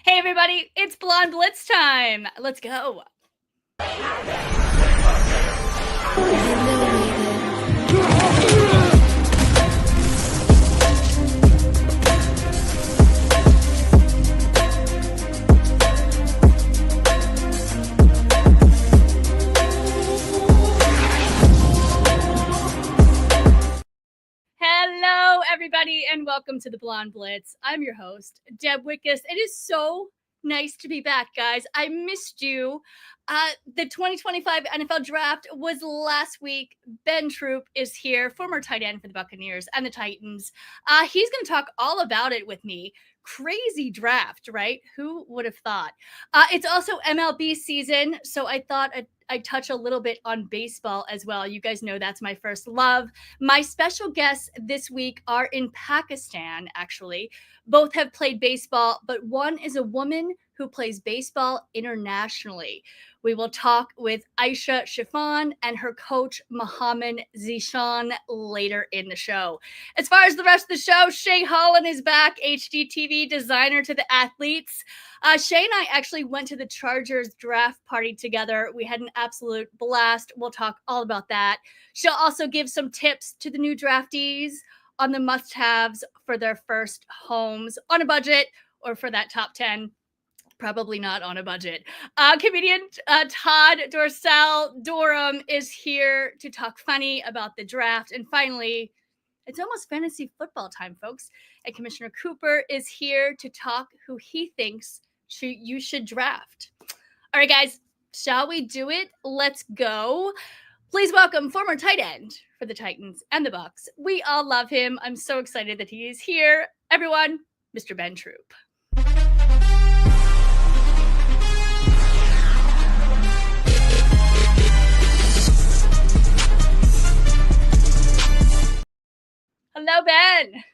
Hey everybody, it's Blonde Blitz time. Let's go. Hello everybody and welcome to the Blonde Blitz. I'm your host, Deb Whitcas. It is so nice to be back, guys. I missed you. The 2025 NFL Draft was last week. Ben Troop is here, former tight end for the Buccaneers and the Titans. He's going to talk all about it with me. Crazy draft, right? Who would have thought? It's also MLB season, so I thought I'd touch a little bit on baseball as well. You guys know that's my first love. My special guests this week are in Pakistan, actually. Both have played baseball, but one is a woman who plays baseball internationally. We will talk with Aisha Shifan and her coach, Mohammed Zishan, later in the show. As far as the rest of the show, Shay Holland is back, HDTV designer to the athletes. Shay and I actually went to the Chargers draft party together. We had an absolute blast. We'll talk all about that. She'll also give some tips to the new draftees on the must-haves for their first homes on a budget or for that top 10. Probably not on a budget. Comedian Todd Durham is here to talk funny about the draft. And finally, it's almost fantasy football time, folks. And Commissioner Cooper is here to talk who he thinks you should draft. All right, guys, shall we do it? Let's go. Please welcome former tight end for the Titans and the Bucs. We all love him. I'm so excited that he is here. Everyone, Mr. Ben Troop. Hello, Ben.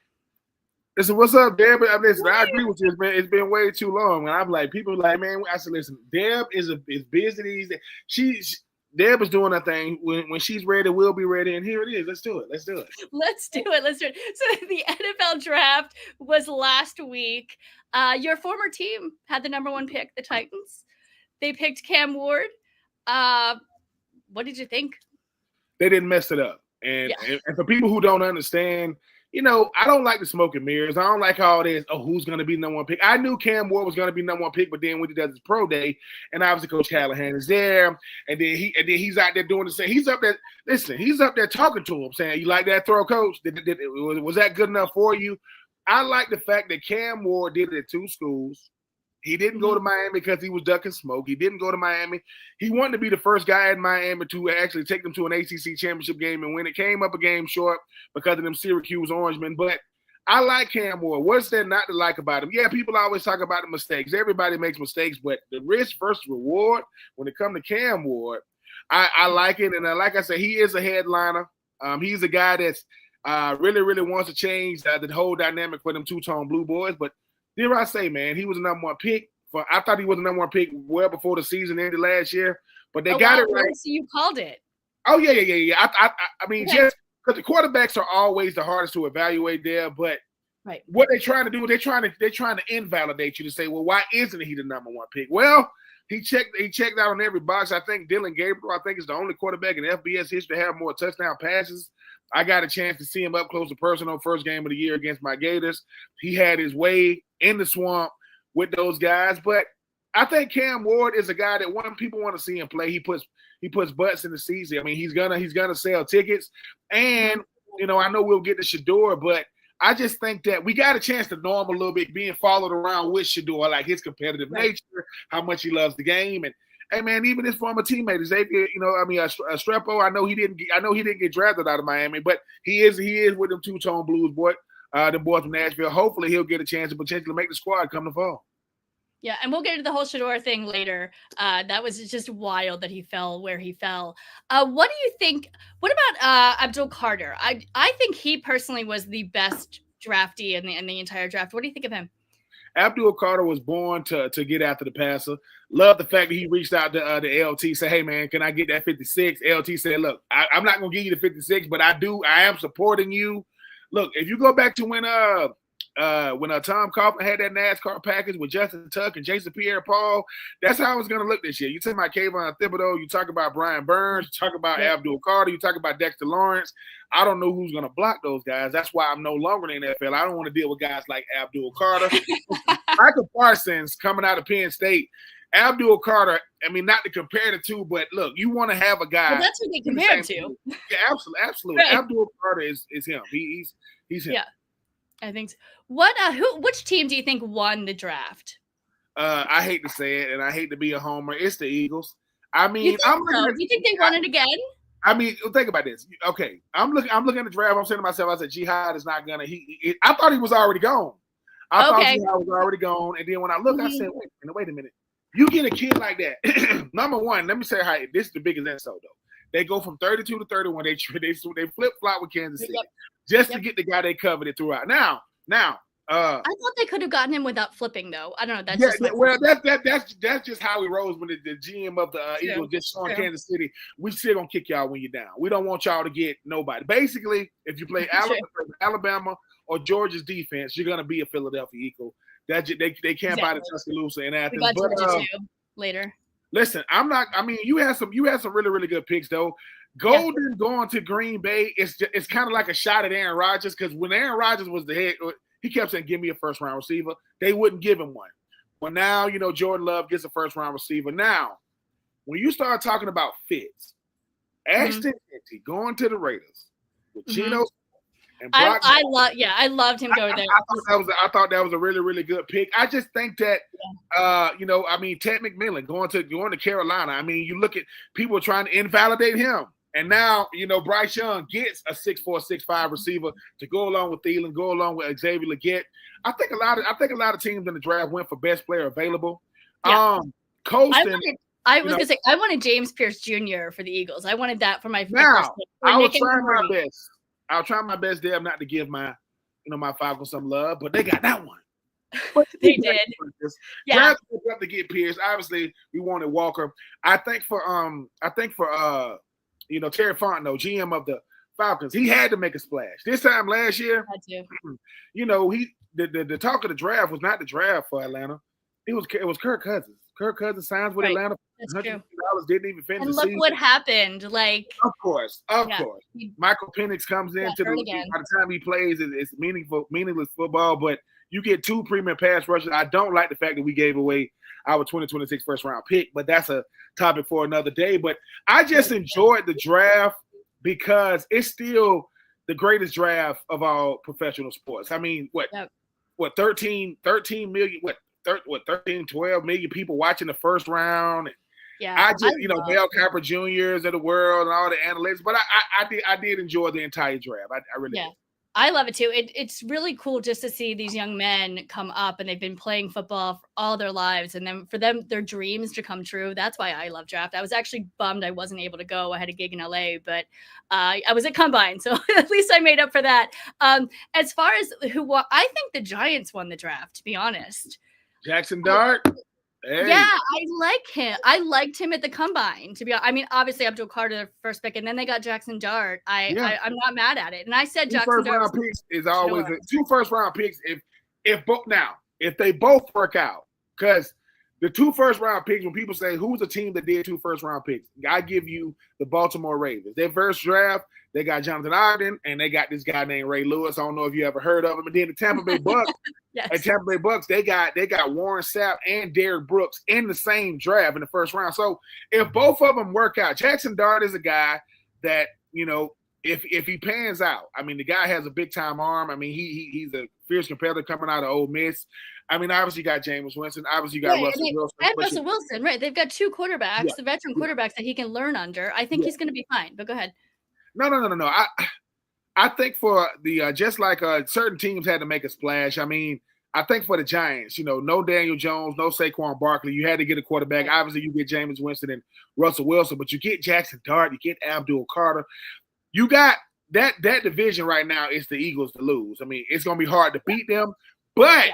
Listen, what's up, Deb? I agree with you. It's been way too long. And I'm like, people are like, man, I said, listen, Deb is busy these days. Deb is doing her thing. When she's ready, we'll be ready. And here it is. Let's do it. Let's do it. So the NFL draft was last week. Your former team had the number one pick, the Titans. They picked Cam Ward. What did you think? They didn't mess it up. And for people who don't understand, I don't like the smoke and mirrors. I don't like all this, who's going to be number one pick. I knew Cam Ward was going to be number one pick, but then when he does his pro day, and obviously Coach Callahan is there, and then he's out there doing the same. He's up there talking to him, saying, "You like that throw, Coach? Was that good enough for you?" I like the fact that Cam Ward did it at two schools. He didn't go to Miami because he was ducking smoke. He didn't go to Miami. He wanted to be the first guy in Miami to actually take them to an ACC championship game and win. It came up a game short because of them Syracuse Orangemen. But I like Cam Ward. What's there not to like about him? Yeah, people always talk about the mistakes. Everybody makes mistakes, but the risk versus reward, when it comes to Cam Ward, I like it. And like I said, he is a headliner. He's a guy that's really, really wants to change the whole dynamic for them two-tone blue boys. But dare I say, man, he was a number one pick. I thought he was a number one pick well before the season ended last year, but they got it right. So you called it. Oh, yeah. I mean, just because the quarterbacks are always the hardest to evaluate there, but what they're trying to do, they're trying to invalidate you to say, well, why isn't he the number one pick? Well, he checked out on every box. I think Dylan Gabriel, is the only quarterback in FBS history to have more touchdown passes. I got a chance to see him up close and personal first game of the year against my Gators. He had his way in the swamp with those guys. But I think Cam Ward is a guy that people want to see him play. He puts butts in the seats. I mean, he's gonna sell tickets. And I know we'll get to Shador, but I just think that we got a chance to know him a little bit, being followed around with Shador, like his competitive nature, how much he loves the game. And hey, man, even his former teammate Xavier, Estrepo. I know he didn't get drafted out of Miami, but he is with them two-tone blues, boy. The boy from Nashville. Hopefully, he'll get a chance to potentially make the squad come the fall. Yeah, and we'll get into the whole Shador thing later. That was just wild that he fell where he fell. What do you think? What about Abdul Carter? I think he personally was the best draftee in the entire draft. What do you think of him? Abdul Carter was born to get after the passer. Love the fact that he reached out to LT, said, "Hey, man, can I get that 56?" LT said, "Look, I'm not going to give you the 56, but I am supporting you." Look, if you go back to when when Tom Coughlin had that NASCAR package with Justin Tuck and Jason Pierre-Paul, that's how it's going to look this year. You talk about Kayvon Thibodeau, you talk about Brian Burns, you talk about Abdul Carter, you talk about Dexter Lawrence. I don't know who's going to block those guys. That's why I'm no longer in the NFL. I don't want to deal with guys like Abdul Carter. Michael Parsons coming out of Penn State. Abdul Carter, I mean, not to compare the two, but look, you want to have a guy. Well, that's what they compare to. Yeah, absolutely. Right. Abdul Carter is him. He's him. Yeah, I think so. Which team do you think won the draft? I hate to say it, and I hate to be a homer. It's the Eagles. I mean, you think they won it again? I mean, think about this. Okay, I'm looking at the draft. I'm saying to myself, I said, Jihad is not gonna. I thought he was already gone. I thought Jihad was already gone, and then when I look, I said, wait a minute. You get a kid like that. Number one, let me say how this is the biggest insult though. They go from 32 to 31. They flip flop with Kansas City just to get the guy they coveted throughout. Now. I thought they could have gotten him without flipping though. I don't know. That's just how he rolls when the GM of the Eagles just showing Kansas City. We still gonna kick y'all when you're down. We don't want y'all to get nobody. Basically, if you play Alabama or Georgia's defense, you're gonna be a Philadelphia Eagle. That they camp out in Tuscaloosa and Athens. We got Georgia too later. Listen, I'm not. I mean, you had some really really good picks though. Golden going to Green Bay, it's kind of like a shot at Aaron Rodgers because when Aaron Rodgers was the head, he kept saying, "Give me a first round receiver." They wouldn't give him one. Well, now Jordan Love gets a first round receiver. Now, when you start talking about fits, Ashton Kutcher going to the Raiders with Geno. I loved him going there. I thought that was a really, really good pick. I just think that, I mean, Ted McMillan going to Carolina. I mean, you look at people trying to invalidate him, and now Bryce Young gets a 6'4", 6'5" receiver to go along with Thielen, go along with Xavier Legette. I think a lot of teams in the draft went for best player available. Yeah. Colston. I was gonna say I wanted James Pierce Jr. for the Eagles. I wanted that for my first. Now I was trying my best. I'll try my best, Deb, not to give my Falcons some love, but they got that one. But they did. Yeah. Up to get Pierce. Obviously, we wanted Walker. I think for Terry Fontenot, GM of the Falcons, he had to make a splash. This time last year, the talk of the draft was not the draft for Atlanta. It was Kirk Cousins. Kirk Cousins signs with Atlanta. That's true. Didn't even finish and the season. Look what happened. Of course. Michael Penix comes into the league. By the time he plays, it's meaningless football. But you get two premier pass rushers. I don't like the fact that we gave away our 2026 first round pick, but that's a topic for another day. But I just enjoyed the draft because it's still the greatest draft of all professional sports. I mean, what 13 million? 12 million people watching the first round. And I just, Bell Copper Juniors of the world and all the analysts. But I did enjoy the entire draft. I really did. I love it too. It's really cool just to see these young men come up and they've been playing football for all their lives. And then for them, their dreams to come true. That's why I love draft. I was actually bummed I wasn't able to go. I had a gig in LA, but I was at Combine. So at least I made up for that. As far as I think the Giants won the draft, to be honest. Jackson Dart. Hey. Yeah, I like him. I liked him at the Combine. To be honest, I mean, obviously Abdul Carter first pick, and then they got Jackson Dart. I'm not mad at it. And I said Jackson Dart. First round picks is always two first round picks. If they both work out, because the two first round picks, when people say who's the team that did two first round picks, I give you the Baltimore Ravens. Their first draft, they got Jonathan Ogden, and they got this guy named Ray Lewis. I don't know if you ever heard of him. And then the Tampa Bay Bucks. At Tampa Bay Bucks, they got Warren Sapp and Derrick Brooks in the same draft in the first round. So if both of them work out, Jackson Dart is a guy that, if he pans out, I mean, the guy has a big time arm. I mean, he's a fierce competitor coming out of Ole Miss. I mean, obviously you got Jameis Winston. Obviously you got Russell Wilson. And Russell Wilson, right? They've got two quarterbacks, the veteran quarterbacks that he can learn under. I think he's going to be fine. But go ahead. No. I think for the just like certain teams had to make a splash. I mean, I think for the Giants, no Daniel Jones, no Saquon Barkley. You had to get a quarterback. Obviously, you get Jameis Winston and Russell Wilson, but you get Jackson Dart, you get Abdul Carter. You got that division right now is the Eagles to lose. I mean, it's going to be hard to beat them, but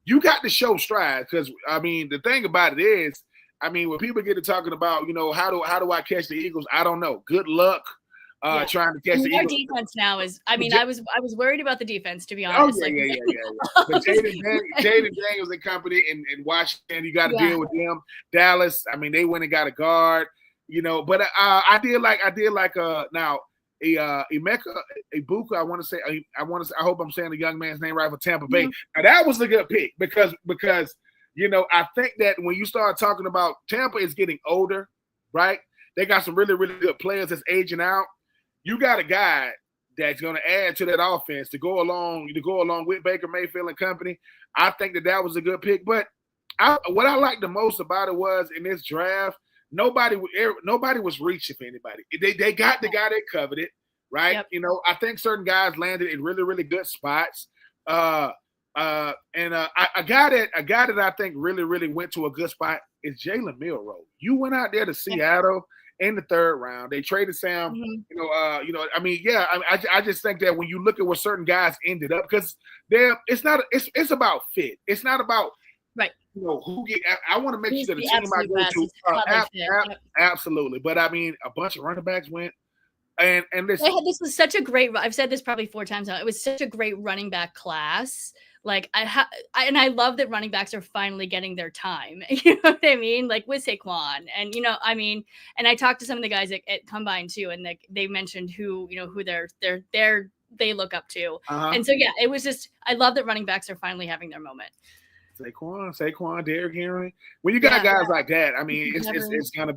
you got to show stride because, I mean, the thing about it is, I mean, when people get to talking about, how do I catch the Eagles, I don't know. Good luck. trying to catch the Our Eagles. defense now is. I mean, I was worried about the defense, to be Oh honest. yeah. But Jaden Daniels and company in Washington, you got to deal with them. Dallas, I mean, they went and got a guard, But I did like now Emeka Ibuka. I hope I'm saying the young man's name right for Tampa Bay. Now that was a good pick because I think that when you start talking about Tampa is getting older, right? They got some really, really good players that's aging out. You got a guy that's going to add to that offense to go along with Baker Mayfield and company. I think that was a good pick. But what I liked the most about it was in this draft, nobody was reaching for anybody. They got the guy they coveted, right? Yep. I think certain guys landed in really, really good spots. A guy that I think really, really went to a good spot is Jalen Milroe. You went out there to Seattle in the third round. They traded Sam. I just think that when you look at where certain guys ended up, because it's about fit. It's not about who get. I want to make sure that the team I go to. Absolutely, but I mean, a bunch of running backs went. And this was such a great. I've said this probably 4 times now. It was such a great running back class. Like I love that running backs are finally getting their time. You know what I mean? Like with Saquon, and and I talked to some of the guys at Combine too, and they mentioned who they look up to, and so it was just I love that running backs are finally having their moment. Saquon, Derrick Henry. When you got guys like that, I mean, it's gonna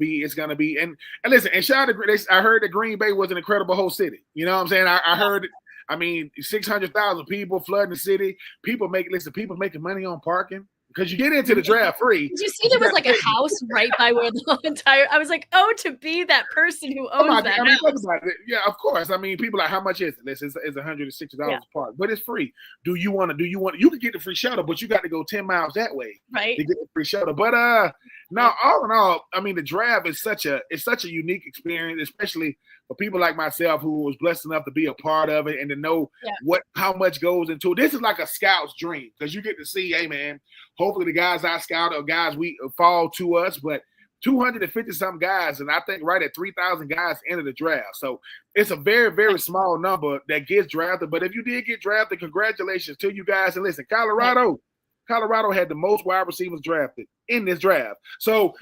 be. And listen, and shout out to I heard that Green Bay was an incredible whole city. You know what I'm saying? I heard. I mean, 600,000 people flooding the city. People making money on parking because you get into the draft free. Did you see there was like a house right by where the entire? I was like, to be that person who owns that house. Think about it. Yeah, of course. I mean, people are like, how much is it? This is $160 a park, but it's free. Do you want? You could get the free shuttle, but you got to go 10 miles that way, right, to get the free shuttle. But now, all in all, I mean, the draft is such a unique experience, especially for people like myself who was blessed enough to be a part of it and to know how much goes into it. This is like a scout's dream because you get to see, hey man, hopefully the guys I scout are guys we fall to us, but 250 some guys, and I think right at 3,000 guys enter the draft. So it's a very, very small number that gets drafted. But if you did get drafted, congratulations to you guys. And listen, Colorado had the most wide receivers drafted in this draft. So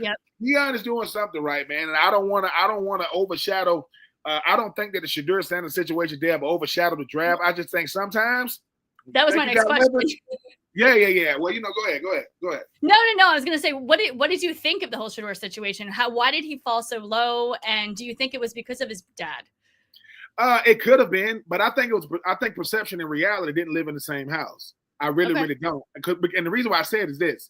Deion is doing something right, man. And I don't want to overshadow. I don't think that the Shedeur Sanders situation there will overshadow the draft. I just think sometimes that was my next question. Yeah. Well, go ahead. No. I was gonna say, what did you think of the whole Shedeur situation? Why did he fall so low? And do you think it was because of his dad? It could have been, but I think perception and reality didn't live in the same house. I really don't. And the reason why I said is this: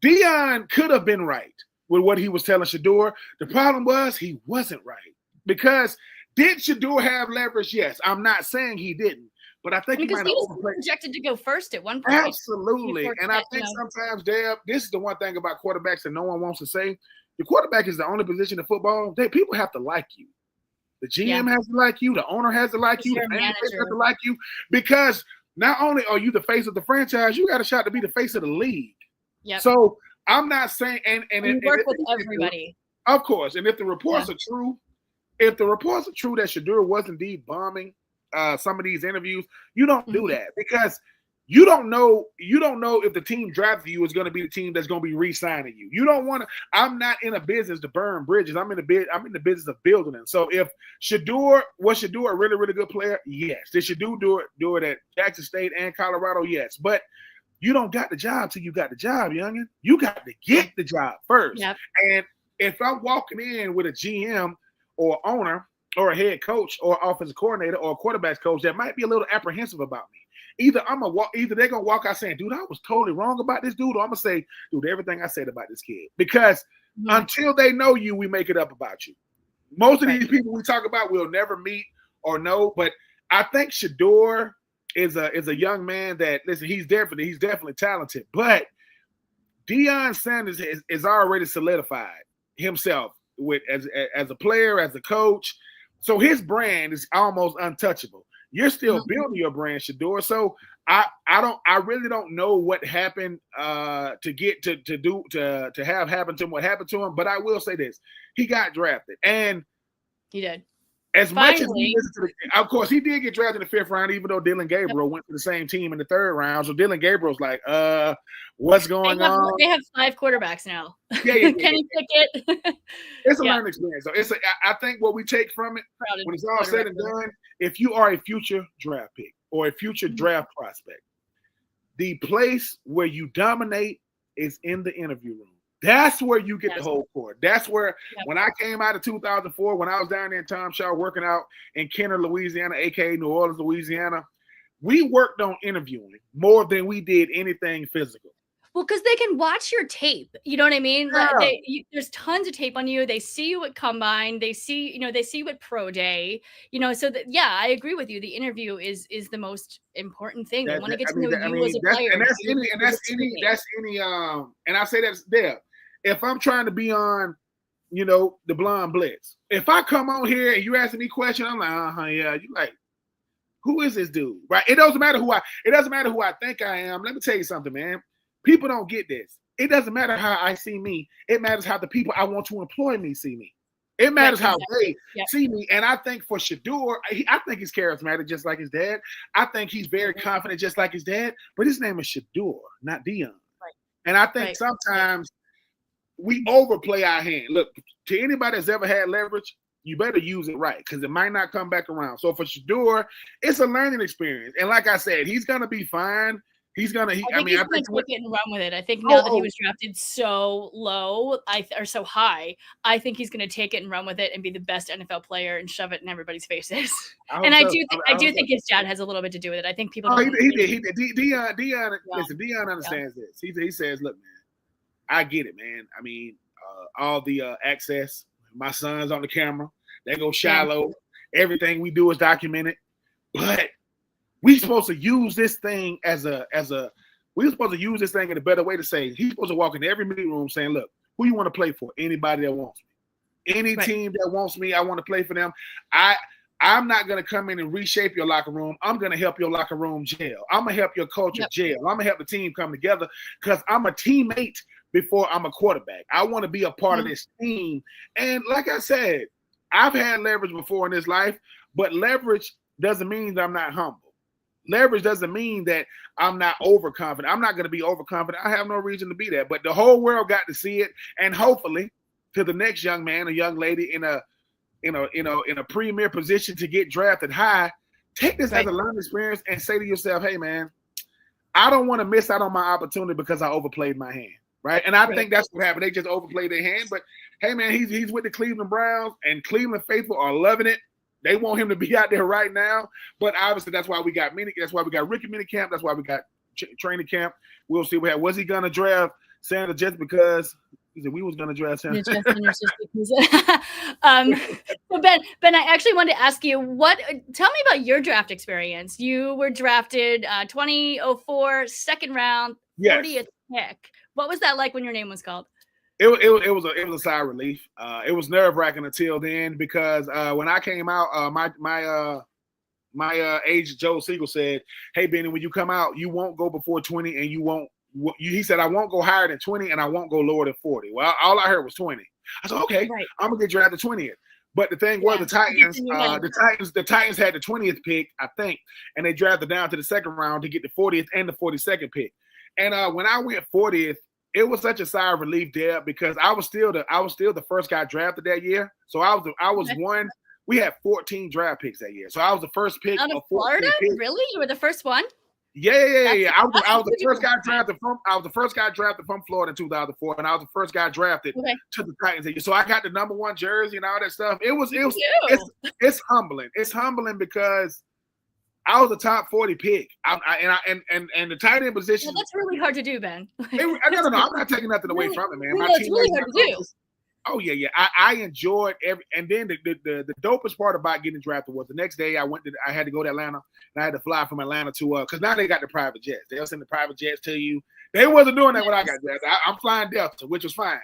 Deion could have been right with what he was telling Shedeur. The problem was he wasn't right. Because did Shedeur have leverage? Yes. I'm not saying he didn't, but I think he might have overplayed. Projected to go first at one point. Absolutely. And I think sometimes, Deb, this is the one thing about quarterbacks that no one wants to say. The quarterback is the only position in football that people have to like you. The GM has to like you. The owner has to like you. The manager has to like you. Because not only are you the face of the franchise, you got a shot to be the face of the league. Yep. So I'm not saying – and you work with everybody. Of course. And if the reports are true – if the reports are true that Shedeur was indeed bombing some of these interviews, you don't do that because you don't know if the team drafting you is going to be the team that's going to be re-signing you. You don't want to. I'm not in a business to burn bridges. I'm in the business of building them. So if Shedeur was a really, really good player, yes. Did Shedeur do it at Jackson State and Colorado? Yes. But you don't got the job till you got the job, youngin. You got to get the job first. Yep. And if I'm walking in with a GM or owner or a head coach or offensive coordinator or a quarterback's coach that might be a little apprehensive about me. Either they're gonna walk out saying, dude, I was totally wrong about this dude, or I'm gonna say, dude, everything I said about this kid. Because until they know you, we make it up about you. Most of these people we talk about we'll never meet or know, but I think Shedeur is a young man that, listen, he's definitely talented, but Deion Sanders is already solidified himself as a player, as a coach. So his brand is almost untouchable. You're still building your brand, Shedeur. So I really don't know what happened to have happen to him, what happened to him. But I will say this: he got drafted, and he did. As much as we Finally. listen to of course, he did get drafted in the 5th round, even though Dylan Gabriel went to the same team in the 3rd round. So Dylan Gabriel's like, what's going on? They have 5 quarterbacks now. Yeah. Kenny Pickett. It's a learning experience. So I think what we take from it, when it's all said and done, if you are a future draft pick or a future draft prospect, the place where you dominate is in the interview room. That's where you get the whole core. That's where, when I came out of 2004, when I was down there in Tom Shaw working out in Kenner, Louisiana, aka New Orleans, Louisiana, we worked on interviewing more than we did anything physical. Well, because they can watch your tape. You know what I mean? Yeah. Like there's tons of tape on you. They see you at Combine. They see you at Pro Day. So that, I agree with you. The interview is the most important thing. They want to get to know you as a player. And I say that's there. If I'm trying to be on, the Blonde Blitz, if I come on here and you asking me questions, I'm like, yeah. You like, who is this dude? Right? It doesn't matter who I think I am. Let me tell you something, man. People don't get this. It doesn't matter how I see me. It matters how the people I want to employ me see me. It matters how they see me. And I think for Shedeur, I think he's charismatic just like his dad. I think he's very confident just like his dad. But his name is Shedeur, not Dion. Right. And I think sometimes we overplay our hand. Look, to anybody that's ever had leverage, you better use it right because it might not come back around. So for Shedeur, it's a learning experience. And like I said, he's going to be fine. He's gonna. I think he's gonna take it and run with it. I think now that he was drafted so low, or so high, I think he's gonna take it and run with it and be the best NFL player and shove it in everybody's faces. I do think his dad has a little bit to do with it. I think people. He did. Dion. Listen, Dion understands this. He says, "Look, man, I get it, man. I mean, all the access. My son's on the camera. They go shallow. Everything we do is documented, but." We're supposed to use this thing we're supposed to use this thing in a better way to say, he's supposed to walk in every meeting room saying, look, who you want to play for? Anybody that wants me. Any team that wants me, I want to play for them. I'm not going to come in and reshape your locker room. I'm going to help your locker room gel. I'm going to help your culture gel. I'm going to help the team come together because I'm a teammate before I'm a quarterback. I want to be a part of this team. And like I said, I've had leverage before in this life, but leverage doesn't mean that I'm not humble. Leverage doesn't mean that I'm not overconfident. I'm not going to be overconfident. I have no reason to be that. But the whole world got to see it, and hopefully, to the next young man or young lady in a premier position to get drafted high, take this as a learning experience and say to yourself, "Hey, man, I don't want to miss out on my opportunity because I overplayed my hand." Right? And I think that's what happened. They just overplayed their hand. But hey, man, he's with the Cleveland Browns, and Cleveland faithful are loving it. They want him to be out there right now, but obviously that's why we got rookie mini camp. That's why we got training camp. We'll see what happens. Was he gonna draft Sanders just because he said we was gonna draft Sanders? So Ben, I actually wanted to ask you tell me about your draft experience. You were drafted 2004, 2nd round, 40th pick. What was that like when your name was called? It was a sigh of relief. It was nerve-wracking until then because when I came out, my agent Joe Siegel said, "Hey Benny, when you come out, you won't go before 20, and you won't." He said, "I won't go higher than 20, and I won't go lower than 40." Well, all I heard was 20. I said, "Okay, I'm gonna get drafted 20th." But the thing was, the Titans had the 20th pick, I think, and they drafted down to the 2nd round to get the 40th and the 42nd pick. And when I went 40th. It was such a sigh of relief, Deb, because I was still the first guy drafted that year. So I was one. We had 14 draft picks that year, so I was the first pick out of Florida. Really, you were the first one? Yeah. I was the first guy drafted from. I was the first guy drafted from Florida in 2004, and I was the first guy drafted to the Titans that year. So I got the number 1 jersey and all that stuff. It's humbling. It's humbling because I was a top 40 pick, and the tight end position. Well, that's really hard to do, Ben. No, I'm not taking nothing away from it, man. It's really hard to do. Oh yeah. I enjoyed and then the dopest part about getting drafted was the next day I had to go to Atlanta and I had to fly from Atlanta to because now they got the private jets. They'll send the private jets to you. They wasn't doing that when I got drafted. I'm flying Delta, which was fine.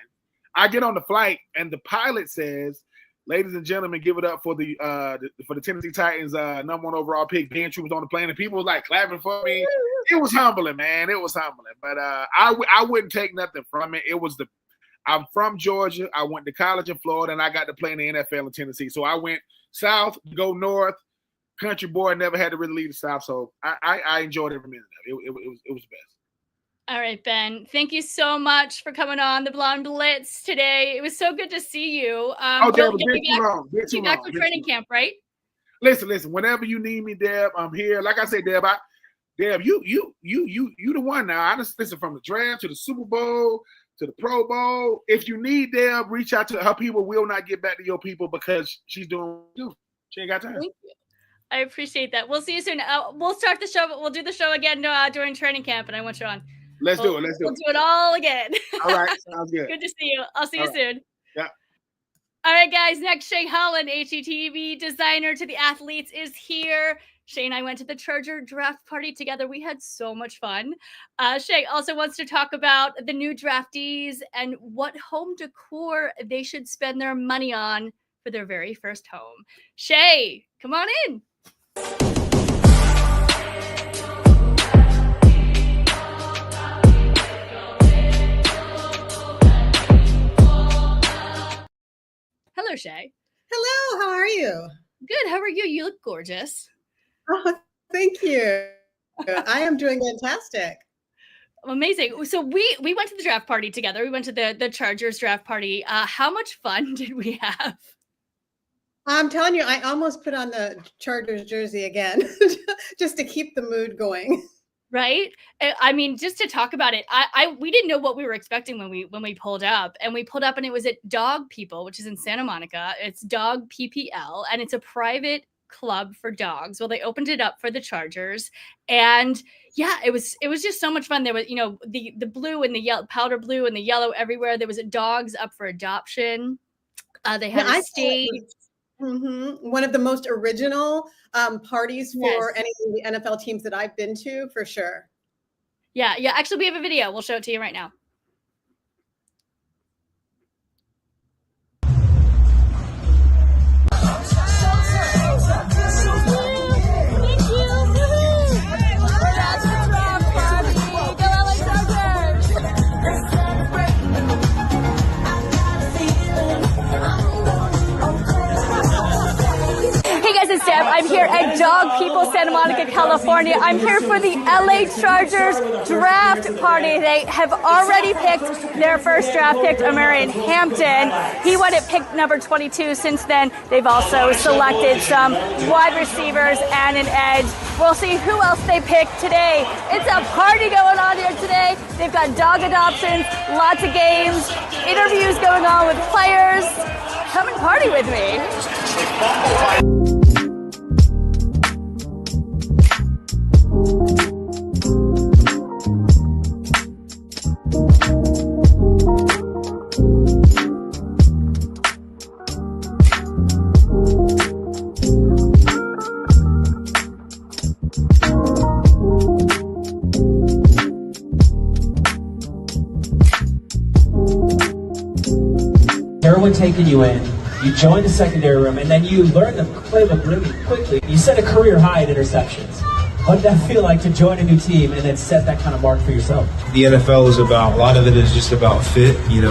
I get on the flight and the pilot says, "Ladies and gentlemen, give it up for the Tennessee Titans number 1 overall pick. Ben True was on the plane, and people was like clapping for me. It was humbling, man. It was humbling. But I wouldn't take nothing from it. I'm from Georgia. I went to college in Florida, and I got to play in the NFL in Tennessee. So I went South, go north. Country boy never had to really leave the South, so I enjoyed every minute of it. It was best. All right, Ben. Thank you so much for coming on the Blonde Blitz today. It was so good to see you. Deb, bit too long. For training camp, right? Listen. Whenever you need me, Deb, I'm here. Like I said, Deb, you the one now. I just listen from the draft to the Super Bowl to the Pro Bowl. If you need Deb, reach out to her. People will not get back to your people because she's doing too. She ain't got time. Thank you. I appreciate that. We'll see you soon. We'll start the show. We'll do the show again during training camp, and I want you on. Let's do it. We'll do it all again. All right. Sounds good. Good to see you. I'll see you soon. Yeah. All right, guys. Next, Shay Holland, HGTV designer to the athletes, is here. Shay and I went to the Charger draft party together. We had so much fun. Shay also wants to talk about the new draftees and what home decor they should spend their money on for their very first home. Shay, come on in. Hello, Shay. Hello, how are you? Good. How are you? You look gorgeous. Oh, thank you. I am doing fantastic. Amazing. So we went to the draft party together. We went to the Chargers draft party. How much fun did we have? I'm telling you, I almost put on the Chargers jersey again just to keep the mood going. Right? I mean, just to talk about it, we didn't know what we were expecting when we pulled up, and it was at Dog People, which is in Santa Monica. It's Dog PPL, and it's a private club for dogs. Well, they opened it up for the Chargers, and yeah, it was just so much fun. There was, the blue and the yellow, powder blue and the yellow everywhere. There was dogs up for adoption. They had a stage. One of the most original parties for any of the NFL teams that I've been to, for sure. Yeah. Actually, we have a video. We'll show it to you right now. It's Deb. I'm here at Dog People, Santa Monica, California. I'm here for the LA Chargers draft party. They have already picked their first draft pick, Omarion Hampton. He went at pick number 22. Since then, they've also selected some wide receivers and an edge. We'll see who else they pick today. It's a party going on here today. They've got dog adoptions, lots of games, interviews going on with players. Come and party with me. Everyone taking you in, you join the secondary room, and then you learn the playbook really quickly. You set a career high in interceptions. What did that feel like to join a new team and then set that kind of mark for yourself? The NFL is about, a lot of it is just about fit. You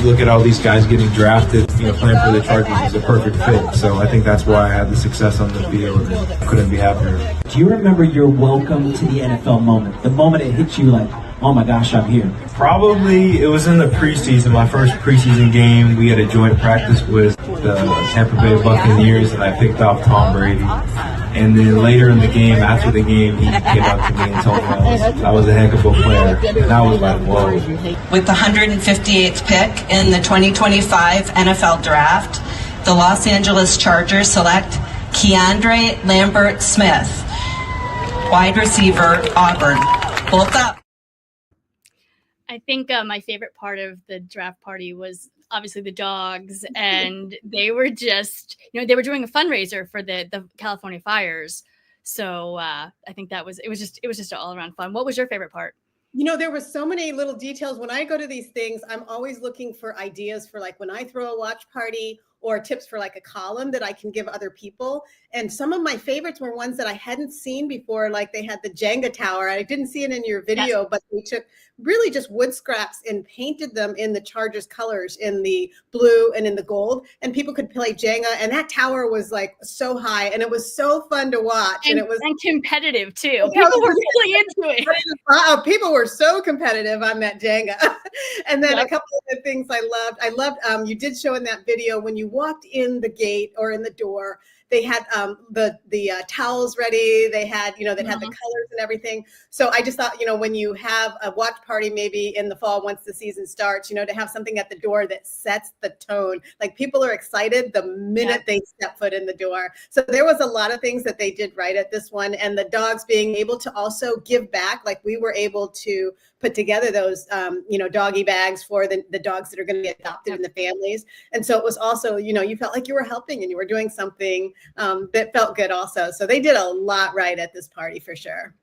look at all these guys getting drafted, playing for the Chargers is a perfect fit. So I think that's why I had the success on the field and couldn't be happier. Do you remember your welcome to the NFL moment? The moment it hit you like, oh my gosh, I'm here. Probably it was in the preseason, my first preseason game. We had a joint practice with the Tampa Bay Buccaneers, and I picked off Tom Brady. And then later in the game, after the game, he came up to me and told me I was a heck of a player. And I was like, whoa. With the 158th pick in the 2025 NFL Draft, the Los Angeles Chargers select Keandre Lambert-Smith, wide receiver, Auburn. Both up. I think my favorite part of the draft party was obviously the dogs, and they were just, they were doing a fundraiser for the California fires. So I think it was just all around fun. What was your favorite part? There were so many little details. When I go to these things, I'm always looking for ideas for, like, when I throw a watch party, or tips for like a column that I can give other people. And some of my favorites were ones that I hadn't seen before. Like they had the Jenga tower. I didn't see it in your video, but they took really just wood scraps and painted them in the Chargers colors, in the blue and in the gold. And people could play Jenga. And that tower was like so high, and it was so fun to watch. And it was competitive too. People were really into it. People were so competitive on that Jenga. And then a couple of the things I loved, you did show in that video when you walked in the gate or in the door, they had the towels ready. They had, they had the colors and everything. So I just thought, when you have a watch party, maybe in the fall, once the season starts, to have something at the door that sets the tone. Like people are excited the minute they step foot in the door. So there was a lot of things that they did right at this one. And the dogs being able to also give back, like we were able to put together those, doggy bags for the dogs that are going to be adopted in the families. And so it was also, you felt like you were helping and you were doing something that felt good also. So they did a lot right at this party for sure.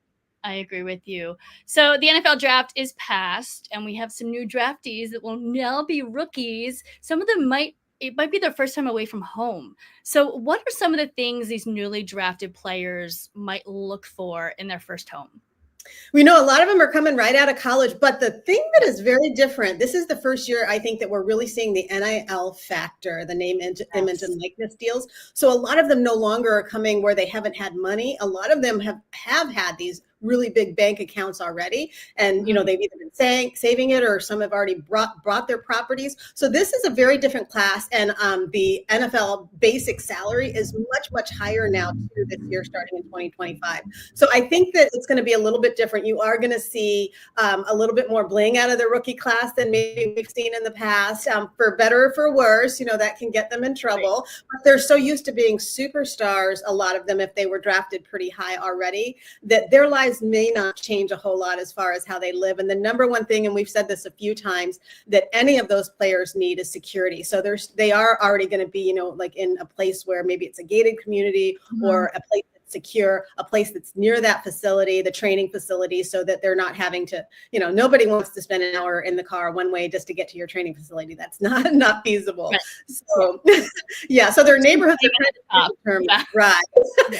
I agree with you. So the NFL draft is passed, and we have some new draftees that will now be rookies. Some of them it might be their first time away from home. So what are some of the things these newly drafted players might look for in their first home? We know a lot of them are coming right out of college, but the thing that is very different, this is the first year I think that we're really seeing the NIL factor, the name, image, and likeness deals. So a lot of them no longer are coming where they haven't had money. A lot of them have had these really big bank accounts already. And, they've either been saving it, or some have already brought their properties. So this is a very different class. And the NFL basic salary is much, much higher now too this year, starting in 2025. So I think that it's going to be a little bit different. You are going to see a little bit more bling out of the rookie class than maybe we've seen in the past, for better or for worse. That can get them in trouble. Right. But they're so used to being superstars, a lot of them, if they were drafted pretty high already, that their lives may not change a whole lot as far as how they live. And the number one thing, and we've said this a few times, that any of those players need is security. So they are already going to be, like in a place where maybe it's a gated community, or a place that's secure, a place that's near that facility, the training facility, so that they're not having to, nobody wants to spend an hour in the car one way just to get to your training facility. That's not feasible. Right. So so their neighborhoods are determined. Right.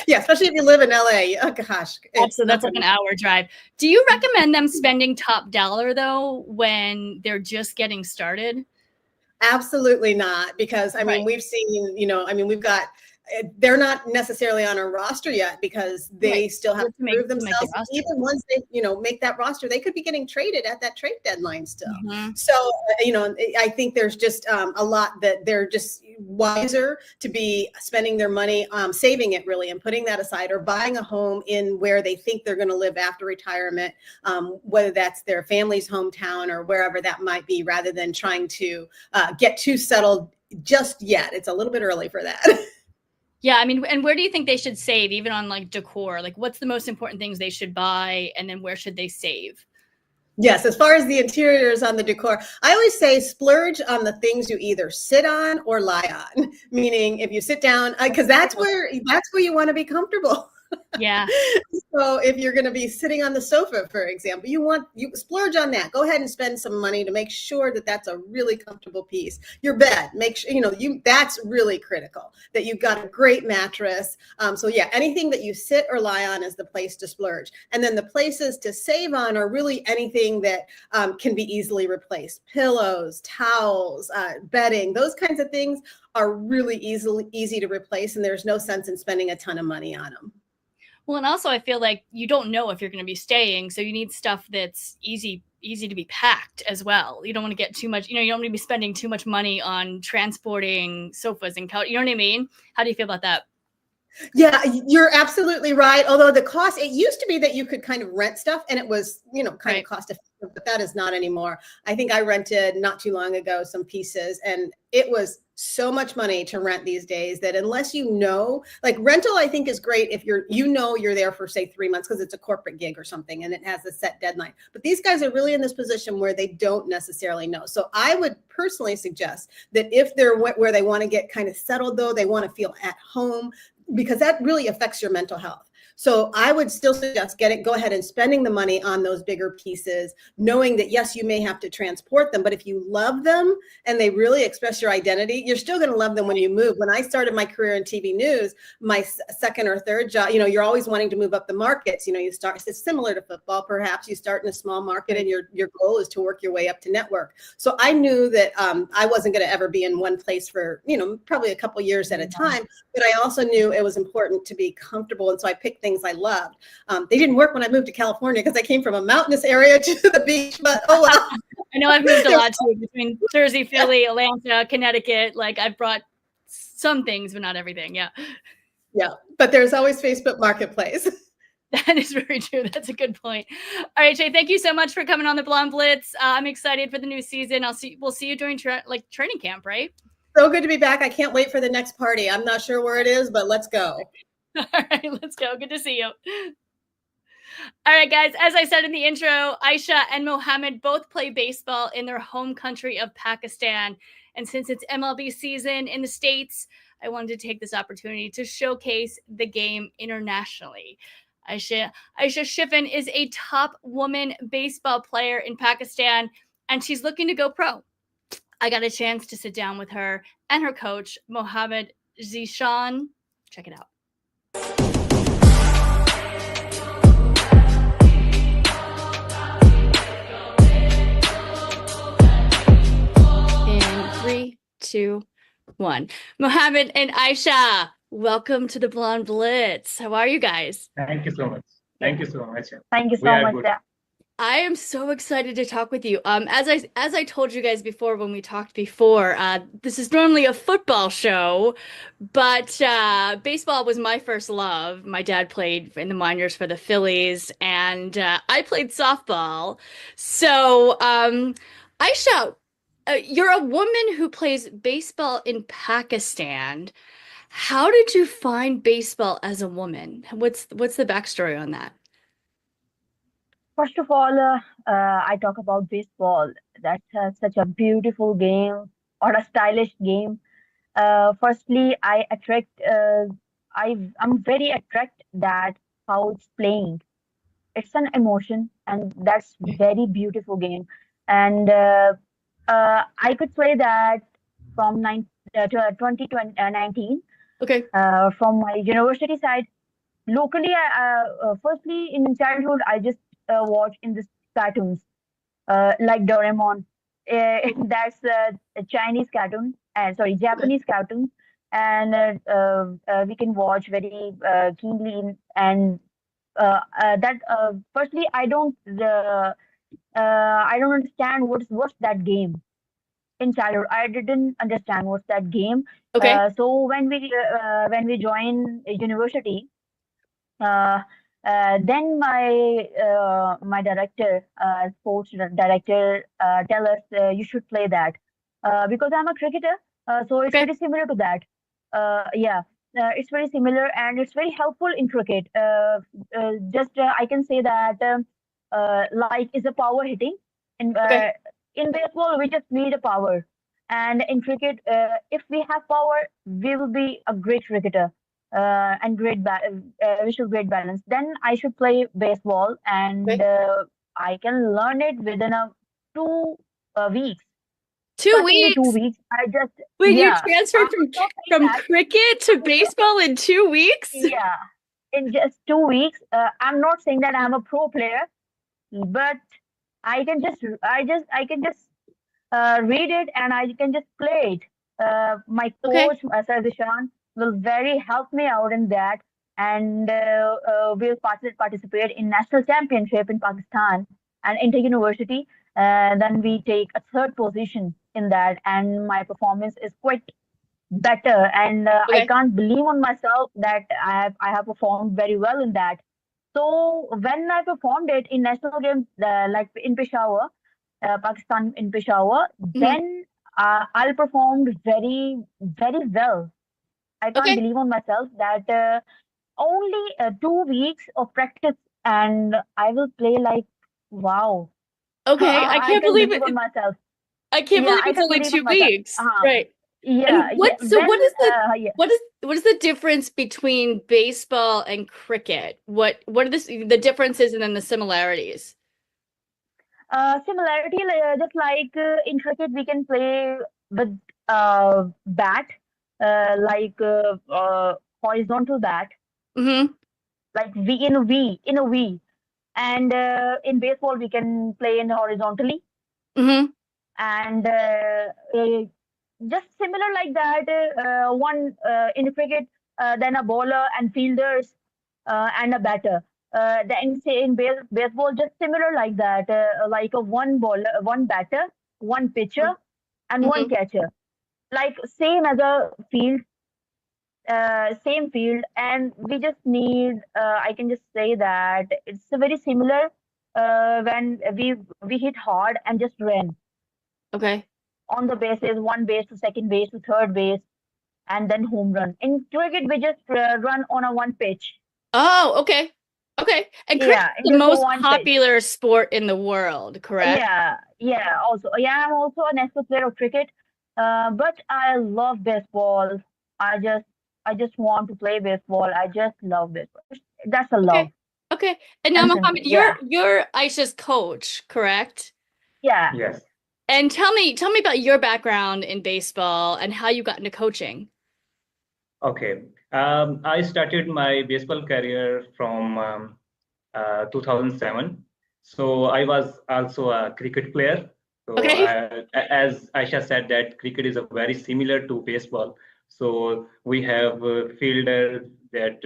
Yeah, especially if you live in LA. Oh gosh. So that's like an hour drive. Do you recommend them spending top dollar though when they're just getting started? Absolutely not, because we've seen, we've got, they're not necessarily on a roster yet because they still have to prove themselves. Even once they, make that roster, they could be getting traded at that trade deadline still. So, I think there's just a lot that they're just wiser to be spending their money, saving it really, and putting that aside, or buying a home in where they think they're going to live after retirement, whether that's their family's hometown or wherever that might be, rather than trying to get too settled just yet. It's a little bit early for that. Yeah, and where do you think they should save, even on like decor? Like, what's the most important things they should buy, and then where should they save? Yes, as far as the interiors on the decor, I always say splurge on the things you either sit on or lie on. Meaning, if you sit down, because that's where you want to be comfortable. Yeah. So if you're going to be sitting on the sofa, for example, you splurge on that. Go ahead and spend some money to make sure that that's a really comfortable piece. Your bed, make sure, that's really critical, that you've got a great mattress. So yeah, anything that you sit or lie on is the place to splurge. And then the places to save on are really anything that can be easily replaced. Pillows, towels, bedding, those kinds of things are really easy to replace. And there's no sense in spending a ton of money on them. Well, and also I feel like you don't know if you're going to be staying, so you need stuff that's easy to be packed as well. You don't want to get too much, you don't want to be spending too much money on transporting sofas and couch. You know what I mean? How do you feel about that? Yeah, you're absolutely right. Although the cost, it used to be that you could kind of rent stuff and it was, kind of cost effective, but that is not anymore. I think I rented not too long ago some pieces, and it was so much money to rent these days that unless like rental, I think is great if you're there for say 3 months because it's a corporate gig or something and it has a set deadline. But these guys are really in this position where they don't necessarily know. So I would personally suggest that if they're where they want to get kind of settled, though, they want to feel at home, because that really affects your mental health. So I would still suggest go ahead and spending the money on those bigger pieces, knowing that yes, you may have to transport them, but if you love them and they really express your identity, you're still going to love them when you move. When I started my career in TV news, my second or third job, you're always wanting to move up the markets. You start, it's similar to football. Perhaps you start in a small market and your goal is to work your way up to network. So I knew that I wasn't going to ever be in one place for, probably a couple years at a time, but I also knew it was important to be comfortable. And so I picked things I loved. They didn't work when I moved to California because I came from a mountainous area to the beach, but oh well. I know I've moved a lot too, between Jersey, Philly, Atlanta, Connecticut. Like I've brought some things, but not everything. Yeah. Yeah. But there's always Facebook Marketplace. That is very true. That's a good point. All right, Shay, thank you so much for coming on the Blonde Blitz. I'm excited for the new season. We'll see you during training camp, right? So good to be back. I can't wait for the next party. I'm not sure where it is, but let's go. All right, let's go. Good to see you. All right, guys, as I said in the intro, Aisha and Mohammed both play baseball in their home country of Pakistan. And since it's MLB season in the States, I wanted to take this opportunity to showcase the game internationally. Aisha Shiffin is a top woman baseball player in Pakistan, and she's looking to go pro. I got a chance to sit down with her and her coach, Mohammed Zishan. Check it out. In 3, 2, 1. Mohammed and Aisha, welcome to the Blonde Blitz. How are you guys? Thank you so much. Thank you so much. Thank you so much. I am so excited to talk with you. As I told you guys before when we talked before, this is normally a football show, but baseball was my first love. My dad played in the minors for the Phillies, and I played softball. So, Aisha, you're a woman who plays baseball in Pakistan. How did you find baseball as a woman? What's the backstory on that? First of all, I talk about baseball. That's such a beautiful game or a stylish game. Firstly, I'm very attracted that how it's playing. It's an emotion, and that's very beautiful game. And I could say that from 2019. Okay. From my university side, locally, firstly in childhood, I just watch in the cartoons like Doraemon. That's a Chinese cartoon, Japanese cartoon, and we can watch very keenly. And firstly, I don't understand what's that game. In childhood, I didn't understand what's that game. Okay. So when we join a university, then my director, sports director, tell us you should play that because I'm a cricketer. So it's very similar to that. It's very similar and it's very helpful in cricket. I can say that like is a power hitting. In baseball, we just need a power. And in cricket, if we have power, we will be a great cricketer and we should great balance. Then I should play baseball and I can learn it within 2 weeks. 2 weeks? 2 weeks. You transferred from cricket to baseball in 2 weeks? Yeah, in just 2 weeks. I'm not saying that I'm a pro player, but I can just read it and I can just play it. My coach, Sir Dishan, will very help me out in that, and we'll participate in national championship in Pakistan and inter-university. Then we take a 3rd position in that, and my performance is quite better. And I can't believe on myself that I have performed very well in that. So when I performed it in national games, like in Peshawar, Pakistan in Peshawar, then I performed very, very well. I can't believe on myself that only 2 weeks of practice and I will play like, wow. Okay, I can't believe it. On myself. I can't believe it's only 2 weeks. Right. Yeah. And what is Yeah. what is the difference between baseball and cricket? What are the differences and then the similarities? Similarity, just like in cricket, we can play with bat, like horizontal bat, Mm-hmm. like in a V, and in baseball we can play in horizontally, Mm-hmm. and just similar like that. One in cricket, then a bowler and fielders, and a batter. Then say in baseball, just similar like that, like a one bowler, one batter, one pitcher, and one Mm-hmm. catcher. Like same as a field, same field, and we just need. I can just say that it's very similar when we hit hard and just ran Okay. on the bases, one base to second base to third base, and then home run. In cricket, we just run on a one pitch. Oh, okay. Okay. And cricket's Yeah, the just most one pitch. popular sport in the world, correct? Yeah. Also, yeah, I'm also a national player of cricket, but I love baseball. I just want to play baseball. I just love baseball. That's a love. Okay. And now, And Mohammed, simple. Yeah. you're Aisha's coach, correct? Yeah. Yes. And tell me about your background in baseball and how you got into coaching. Okay. I started my baseball career from 2007. So I was also a cricket player. So Okay. as Aisha said, that cricket is a very similar to baseball. So we have fielders that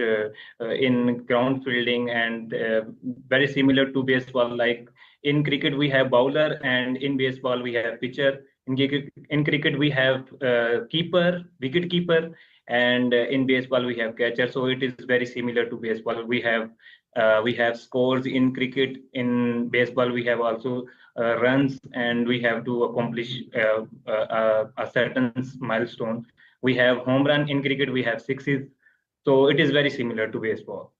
in ground fielding and very similar to baseball. Like in cricket, we have bowler, and in baseball, we have pitcher. In cricket, we have keeper, wicket keeper, and in baseball, we have catcher. So it is very similar to baseball. We have scores in cricket. In baseball, we have also runs, and we have to accomplish a certain milestone. We have home run in cricket. We have sixes. So it is very similar to baseball.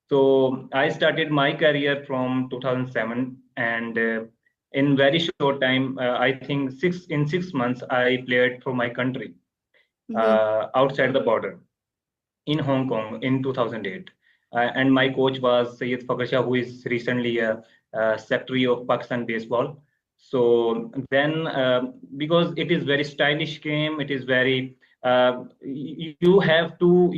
So I started my career from 2007, and in very short time, I think 6 months, I played for my country outside the border in Hong Kong in 2008. And my coach was Syed Fakhr Shah, who is recently a secretary of Pakistan baseball. So then, because it is very stylish game, it is very you have to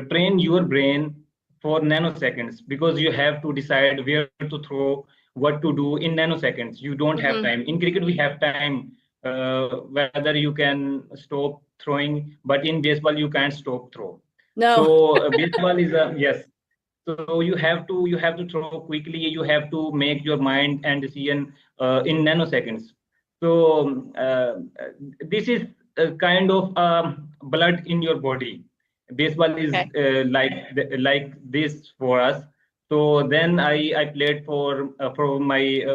train your brain for nanoseconds, because you have to decide where to throw, what to do in nanoseconds. You don't have time. In cricket, we have time, whether you can stop throwing, but in baseball you can't stop throw. No. So baseball is a yes. So you have to throw quickly. You have to make your mind and decision in nanoseconds. So this is a kind of blood in your body. Baseball is like this for us. So then I played for my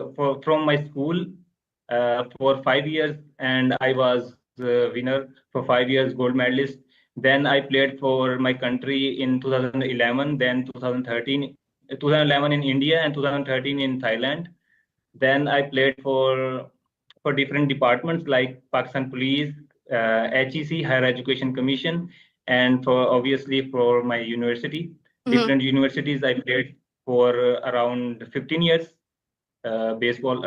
from my school for 5 years, and I was winner for 5 years, gold medalist. Then I played for my country in 2011, then 2011 in India, and 2013 in Thailand. Then I played for different departments like Pakistan Police, HEC, Higher Education Commission, and for obviously for my university, different universities. I played for around 15 years. Baseball.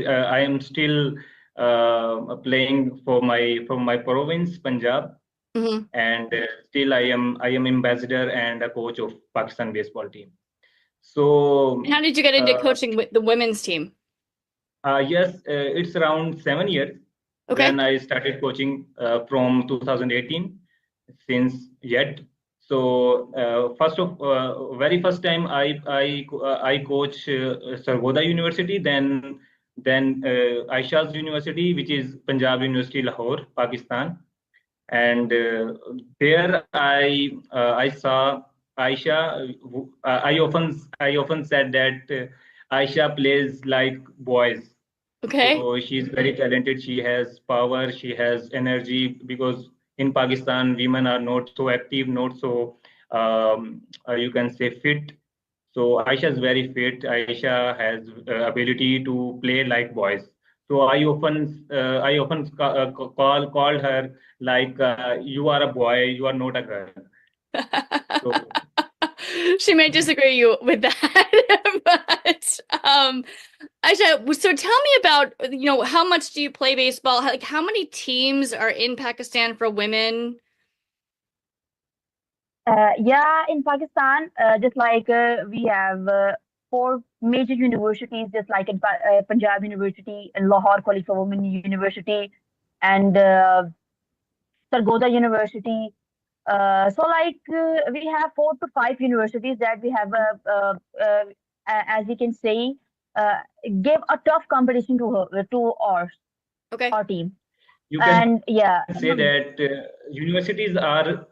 I am still playing for my province, Punjab, and still I am ambassador and a coach of Pakistan baseball team. So And how did you get into coaching with the women's team? Yes, it's around 7 years. When I started coaching from 2018 since yet. So very first time I coach Sargodha University, then Aisha's University, which is Punjab University, Lahore, Pakistan, and there I saw Aisha. I often said that Aisha plays like boys. Okay. So she's very talented. She has power. She has energy, because in Pakistan, women are not so active, not so you can say fit. So Aisha is very fit. Aisha has ability to play like boys. So I often called her like, you are a boy, you are not a girl. So She may disagree with that, but Aisha, so tell me about, how much do you play baseball? Like, how many teams are in Pakistan for women? Yeah, in Pakistan, just like we have four major universities, just like in Punjab University and Lahore College for Women University and Sargodha University. So like we have 4 to 5 universities that we have, as we can say, uh, give a tough competition to our team. you can And yeah, say that universities are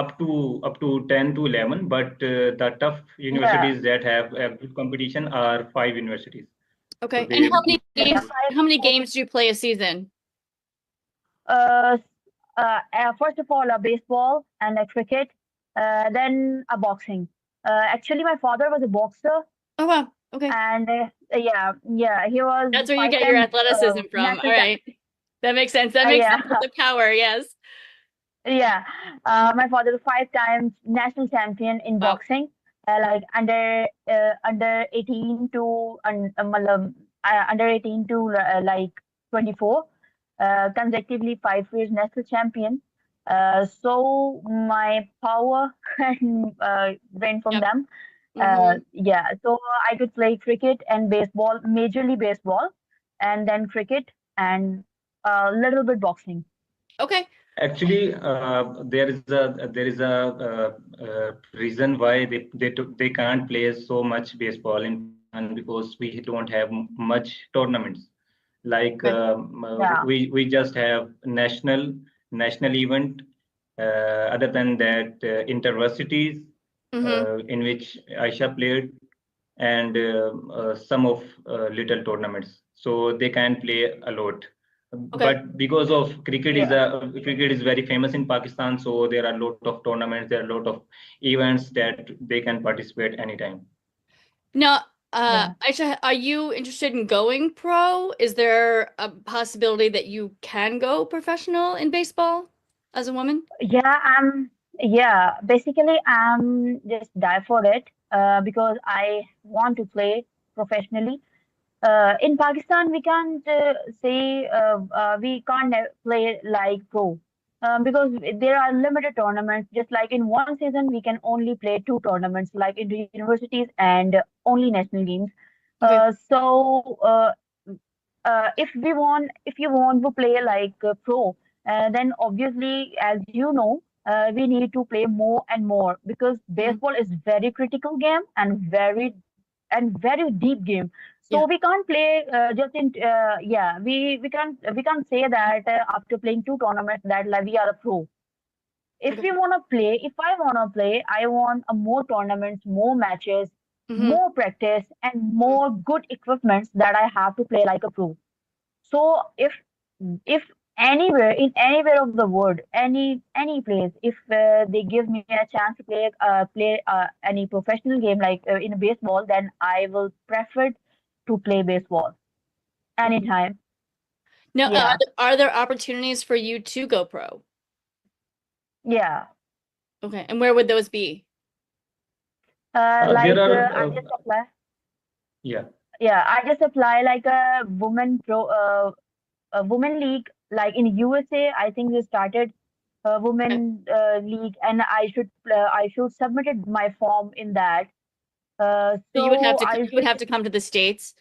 up to 10 to 11, but the tough yeah, universities that have a good competition are 5 universities. So Okay. And they how many games do you play a season? uh, first of all, a baseball and a cricket, then a boxing. Actually, my father was a boxer, Oh, wow. Okay. and yeah, he was That's where you get your 5 time athleticism from. All right. That makes sense. That makes sense yeah, with the power, yes. yeah. My father was 5 times national champion in Wow. boxing, like under 18 to under 18 to like 24, consecutively 5 years national champion. So my power went from Yep. them. Mm-hmm. Yeah, so I could play cricket and baseball, majorly baseball, and then cricket and a little bit boxing. Okay. actually there is a reason why they can't play so much baseball in Pakistan, because we don't have much tournaments. Like Okay. Yeah. we just have national event. Other than that, interversities Mm-hmm. in which Aisha played, and some of little tournaments. So they can play a lot. Okay. But because of Yeah. cricket is very famous in Pakistan, so there are a lot of tournaments, there are a lot of events that they can participate anytime. Now, Yeah. Aisha, are you interested in going pro? Is there a possibility that you can go professional in baseball as a woman? Yeah, basically I'm just die for it because I want to play professionally. In Pakistan, we can't say we can't play like pro because there are limited tournaments. Just like in one season, we can only play 2 tournaments, like in the universities and only national games. Okay. If you want to play like pro, then obviously, as you know, we need to play more and more because Mhm. baseball is very critical game and very deep game. Yeah. So we can't play just in yeah we can't say that after playing 2 tournaments that like we are a pro. If Okay. we want to play, if I want to play, I want more tournaments, more matches, Mm-hmm. more practice, and more good equipments that I have to play like a pro. So if anywhere of the world, any place, if they give me a chance to play any professional game like in baseball, then I will prefer to play baseball Mm-hmm. anytime. Now, Yeah, are there opportunities for you to go pro? yeah. Okay. And where would those be? There Like I are just apply. yeah. Yeah, I just apply like a women league like in USA. I think they started Okay. women league, and I should submitted my form in that. So So I you would should have to come to the States.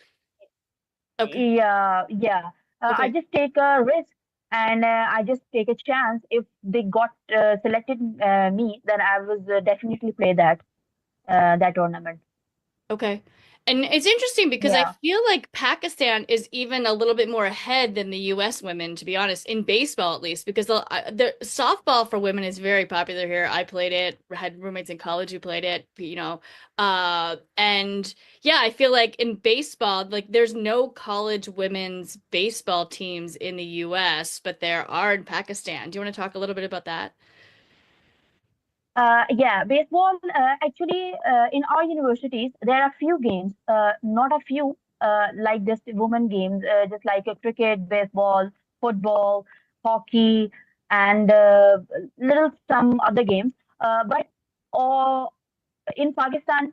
Okay. yeah. I Okay. just take a risk and I just take a chance. If they got selected me, then I was definitely play that tournament. Okay. And it's interesting because I Yeah. feel like Pakistan is even a little bit more ahead than the US women, to be honest, in baseball at least, because the softball for women is very popular here. I played it, had roommates in college who played it, and yeah, I feel like in baseball, like there's no college women's baseball teams in the US, but there are in Pakistan. Do you want to talk a little bit about that? Yeah, baseball. Actually, in our universities, there are few games. Not a few. like just women games, just like cricket, baseball, football, hockey, and little some other games. But in Pakistan,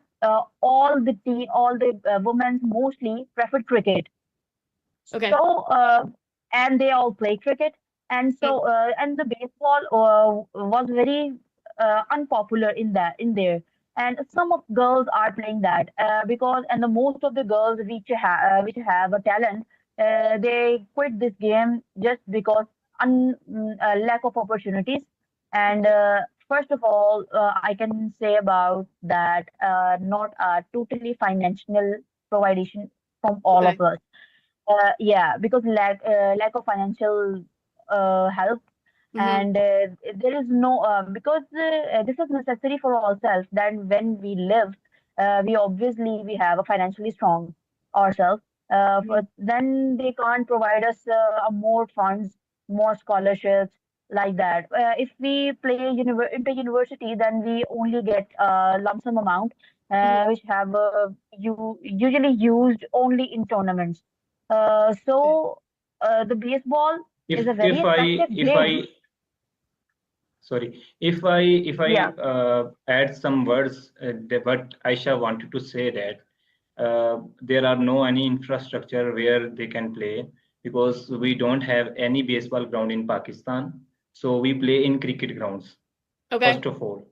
all the women mostly preferred cricket. Okay. So, and they all play cricket, and so and the baseball was very unpopular in there, and some of girls are playing that because and the most of the girls which have a talent, they quit this game just because lack of opportunities. And first of all, I can say about that not totally financial provision from all Okay. of us. Yeah, because lack of financial help, and there is no because this is necessary for ourselves that when we live, we obviously we have a financially strong ourselves. For then they can't provide us more funds, more scholarships like that. If we play into university, then we only get a lump sum amount, which have usually used only in tournaments. So the baseball is a very effective If I game. sorry, if I Yeah. add some words, what Aisha wanted to say that there are no any infrastructure where they can play because we don't have any baseball ground in Pakistan. So we play in cricket grounds Okay. first of all.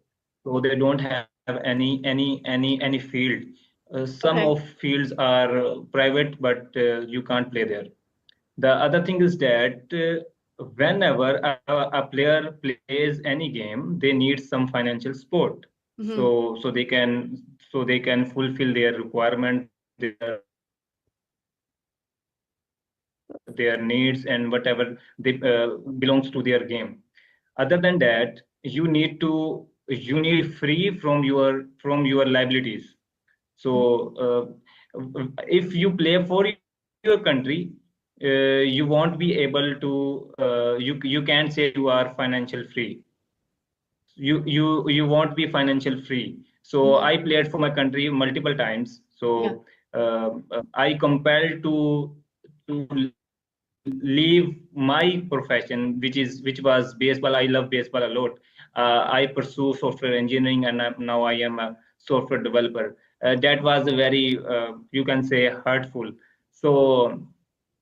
So they don't have any field. Some Okay. of fields are private, but you can't play there. The other thing is that whenever a player plays any game, they need some financial support. So they can fulfill their requirement, their needs, and whatever they belongs to their game. Other than that, you need free from your liabilities. So if you play for your country, you won't be able to you can't say you are financial free. You won't be financial free. So I played for my country multiple times. So I compelled to leave my profession, which was baseball. I love baseball a lot. I pursue software engineering, and now I am a software developer. That was a very you can say hurtful. So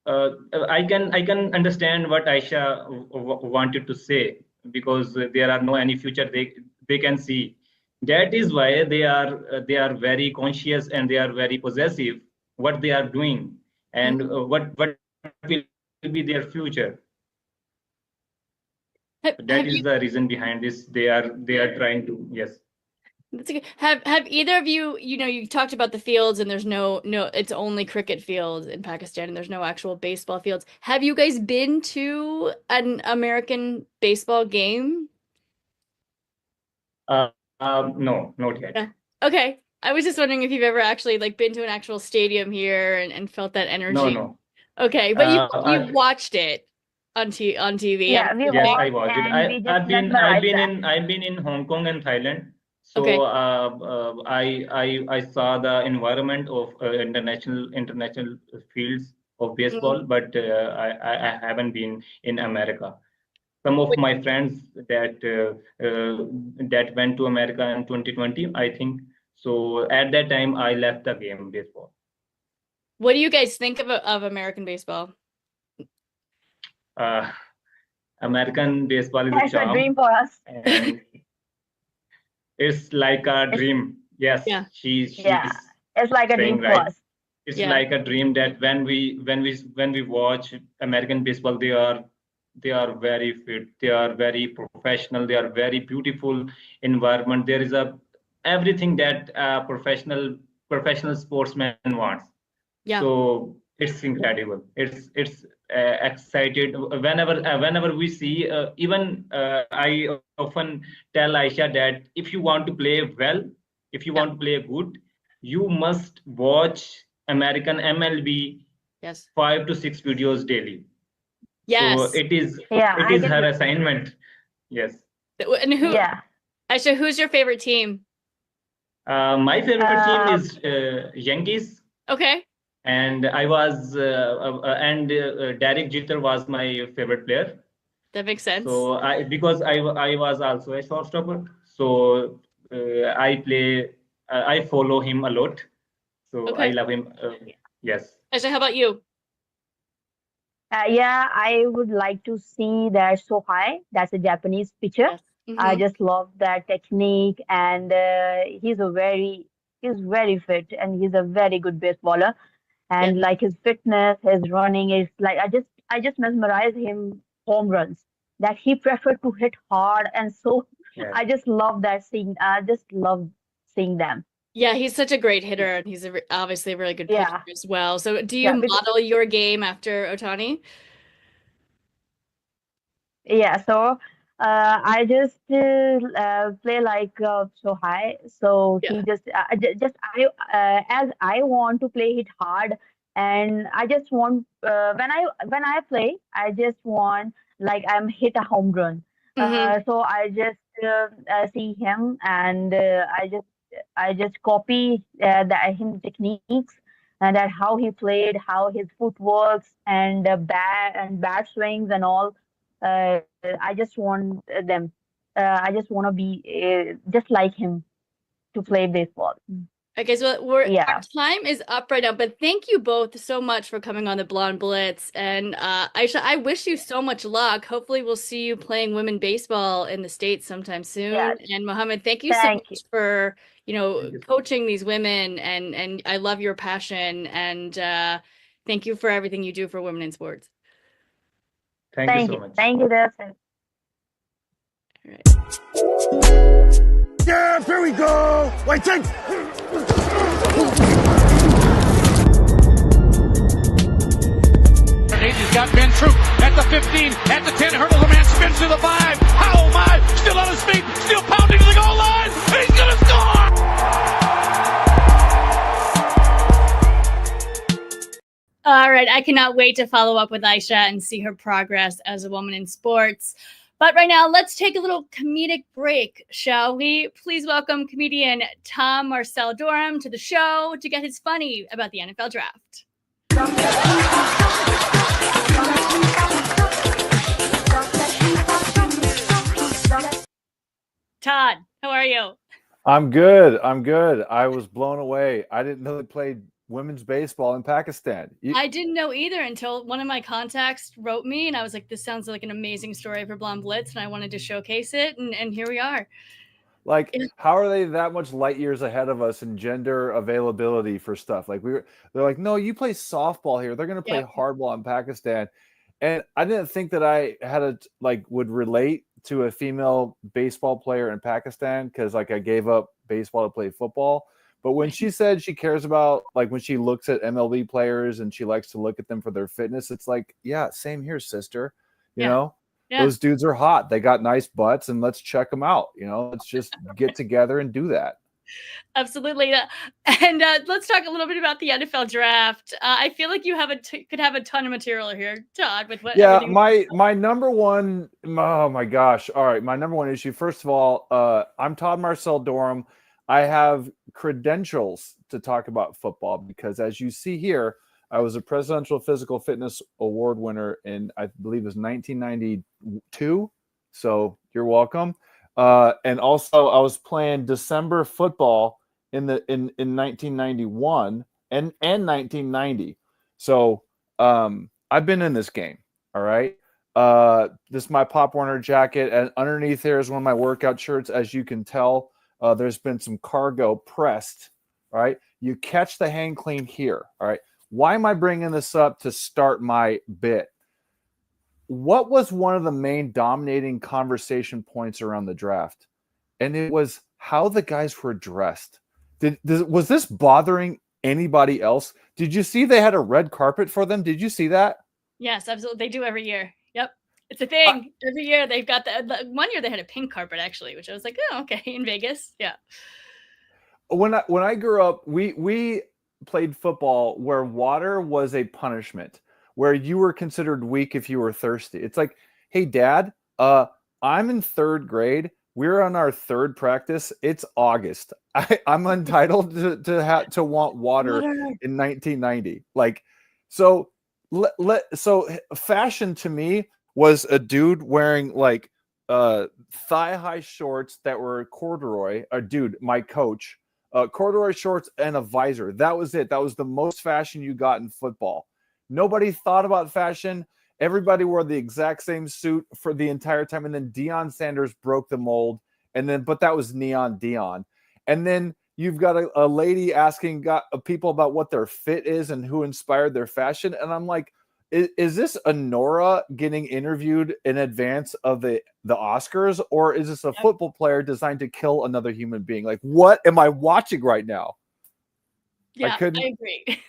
I can understand what Aisha wanted to say because there are no any future they can see. That is why they are very conscious and they are very possessive what they are doing and what will be their future. That is the reason behind this. They are trying to, yes. That's a good. Have either of you, you talked about the fields and there's no it's only cricket fields in Pakistan and there's no actual baseball fields. Have you guys been to an American baseball game? No, not yet. Yeah. Okay. I was just wondering if you've ever actually like been to an actual stadium here and felt that energy. No. Okay, but you've watched it on TV. Yeah, we Yes, I watched watched it. and we just mesmerized that. I've been in Hong Kong and Thailand. So Okay. I saw the environment of international fields of baseball, but I haven't been in America. Some of my friends that went to America in 2020, I think. So at that time, I left the game baseball. What do you guys think of American baseball? American baseball is That's a charm. a dream for us. And it's like a dream. Yes, yeah. She's it's like a dream right. for us. It's like a dream that when we watch American baseball, they are very fit, they are very professional, they are very beautiful environment. There is everything that a professional sportsman wants. Yeah. So it's incredible. It's excited whenever we see. Even I often tell Aisha that if you want to play well, if you want to play good, you must watch American MLB. Yes. 5 to 6 videos daily. Yes. So it is her assignment. Yes. And Aisha, who's your favorite team? My favorite team is Yankees. Okay. and I was and Derek Jeter was my favorite player. That makes sense. So because I was also a shortstopper, so I follow him a lot. So Okay. I love him. Yes. Aisha, how about you? Yeah, I would like to see that so high. That's a Japanese pitcher. Yes. I just love that technique, and he's very fit, and he's a very good baseballer. And like his fitness, his running is like I just mesmerize him home runs that he preferred to hit hard, and so Yes. I just love that seeing. I just love seeing them. Yeah, he's such a great hitter, and he's obviously a really good pitcher Yeah. as well. So, do you Yeah, because, model your game after Ohtani? yeah. So I just play like so high. So Yeah. he just I as I want to play it hard, and I just want when I play, I just want like I'm hit a home run. So I just see him, and I just copy him techniques and that how he played, how his foot works, and bat swings and all. I just want them. I just want to be just like him to play baseball. Okay, so our time is up right now, but thank you both so much for coming on the Blonde Blitz. And Aisha, I wish you so much luck. Hopefully, we'll see you playing women baseball in the States sometime soon. Yeah. And Mohammed, thank you so much for coaching these women, and I love your passion. And thank you for everything you do for women in sports. Thank you so much. Thank you, Deb. All right. Yeah, here we go. Wait, take. He's got Ben Troop at the 15, at the 10, hurdle the man, spins to the 5. Oh my, still on his feet, still pounding to the goal line. He's gonna score! All right, I cannot wait to follow up with Aisha and see her progress as a woman in sports. But right now, let's take a little comedic break, shall we? Please welcome comedian Tom Marcel Durham to the show to get his funny about the NFL draft. Todd, how are you? I'm good. I was blown away. I didn't know they played women's baseball in Pakistan. I didn't know either until one of my contacts wrote me, and I was like, this sounds like an amazing story for Blonde Blitz, and I wanted to showcase it, and here we are. Like, how are they that much light years ahead of us in gender availability for stuff? Like, they're like, no, you play softball here. They're going to play hardball in Pakistan. And I didn't think that I would relate to a female baseball player in Pakistan because, like, I gave up baseball to play football. But when she said she cares about, like, when she looks at MLB players and she likes to look at them for their fitness, it's like, yeah, same here, sister. You know? Yeah. Those dudes are hot. They got nice butts, and let's check them out. Let's just get together and do that. Absolutely. And let's talk a little bit about the NFL draft. I feel like you could have a ton of material here, Todd, with what. Yeah, my number one. Oh my gosh! All right, my number one issue. First of all, I'm Todd Marcel Durham. I have credentials to talk about football because, as you see here, I was a Presidential Physical Fitness Award winner in, I believe it was 1992. So you're welcome. And also I was playing December football in 1991 and 1990. So I've been in this game. All right. This is my Pop Warner jacket, and underneath here is one of my workout shirts. As you can tell, there's been some cargo pressed. All right. You catch the hang clean here. All right. Why am I bringing this up to start my bit? What was one of the main dominating conversation points around the draft? And it was how the guys were dressed. Was this bothering anybody else? Did you see they had a red carpet for them? Did you see that? Yes, absolutely. They do every year. Yep. It's a thing. Every year they've got the one year they had a pink carpet, actually, which I was like, oh, okay, in Vegas. Yeah. When I grew up, we played football where water was a punishment, where you were considered weak if you were thirsty. It's like, hey, Dad, I'm in third grade. We're on our third practice. It's August. I'm entitled to want water in 1990. Like, so so fashion to me was a dude wearing like thigh-high shorts that were corduroy. A dude, my coach, corduroy shorts and a visor. That was it. That was the most fashion you got in football. Nobody thought about fashion. Everybody wore the exact same suit for the entire time. And then Deion Sanders broke the mold. But that was Neon Deion. And then you've got a lady asking people about what their fit is and who inspired their fashion. And I'm like, is this a Nora getting interviewed in advance of the Oscars? Or is this a football player designed to kill another human being? Like, what am I watching right now? Yeah, I agree.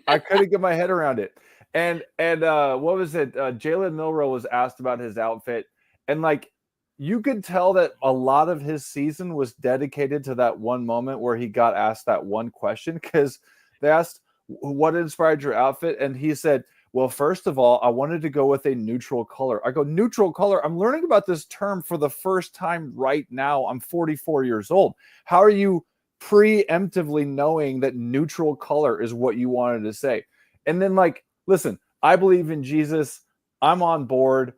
I couldn't get my head around it. And what was it? Jalen Milroe was asked about his outfit, and like you could tell that a lot of his season was dedicated to that one moment where he got asked that one question, because they asked what inspired your outfit, and he said, well, first of all, I wanted to go with a neutral color. I go, neutral color? I'm learning about this term for the first time right now. I'm 44 years old. How are you preemptively knowing that neutral color is what you wanted to say? And then like, listen, I believe in Jesus. I'm on board.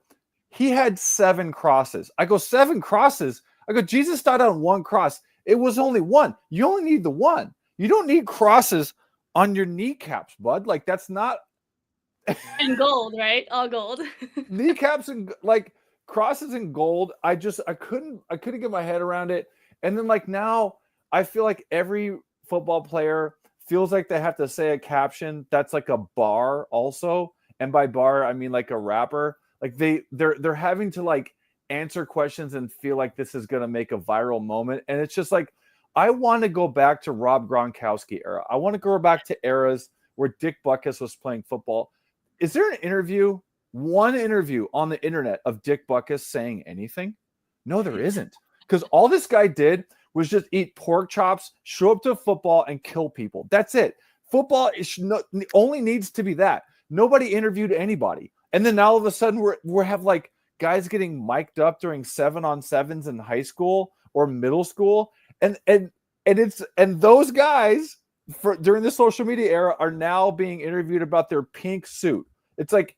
He had 7 crosses. I go, 7 crosses? I go, Jesus died on 1 cross. It was only 1. You only need the 1. You don't need crosses on your kneecaps, bud. Like, that's not... And gold, right? All gold. Kneecaps and like crosses in gold. I couldn't get my head around it. And then like now I feel like every football player feels like they have to say a caption that's like a bar also. And by bar, I mean like a rapper. Like they're having to like answer questions and feel like this is going to make a viral moment. And it's just like, I want to go back to Rob Gronkowski era. I want to go back to eras where Dick Butkus was playing football. Is there an interview, one interview on the internet of Dick Butkus saying anything? No, there isn't. Because all this guy did was just eat pork chops, show up to football, and kill people. That's it. Football only needs to be that. Nobody interviewed anybody. And then now all of a sudden we have like guys getting mic'd up during 7-on-7s in high school or middle school. And those guys during the social media era are now being interviewed about their pink suit. It's like,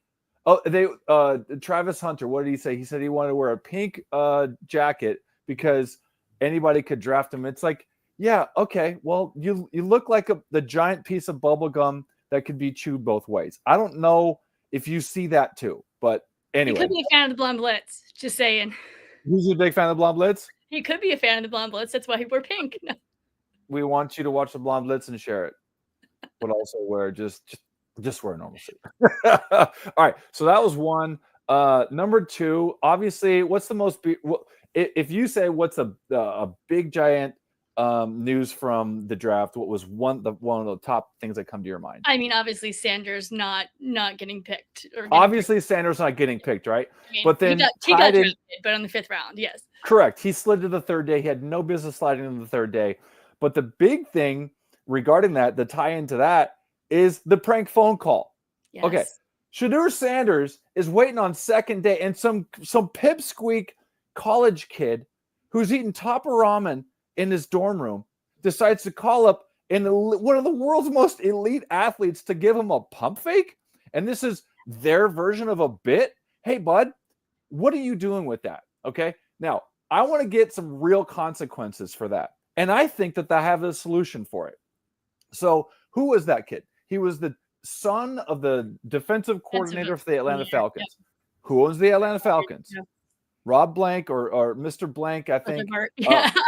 Travis Hunter, what did he say? He said he wanted to wear a pink jacket because anybody could draft him. It's like, yeah, okay, well, you look like the giant piece of bubble gum that could be chewed both ways. I don't know if you see that too, but anyway. He could be a fan of the Blonde Blitz, just saying. Who's a big fan of the Blonde Blitz? He could be a fan of the Blonde Blitz. That's why he wore pink. No. We want you to watch the Blonde Blitz and share it, but also wear just wear a normal suit. All right, so that was one. Number 2, obviously, what's the most? If you say what's a big giant news from the draft, what was one of the top things that come to your mind? I mean, obviously Sanders not getting picked. Sanders not getting picked, right? I mean, but then he got drafted, but on the 5th round, yes. Correct. He slid to the 3rd day. He had no business sliding in the 3rd day. But the big thing regarding that, the tie into that, is the prank phone call. Yes. Okay. Shedeur Sanders is waiting on 2nd day, and some pipsqueak college kid who's eating Tapa ramen in his dorm room decides to call up one of the world's most elite athletes to give him a pump fake. And this is their version of a bit. Hey, bud, what are you doing with that? Okay. Now, I want to get some real consequences for that. And I think that I have a solution for it. So who was that kid? He was the son of the defensive coordinator for the Atlanta Falcons. Yeah. Who owns the Atlanta Falcons? Yeah. Rob Blank or Mr. Blank, I think.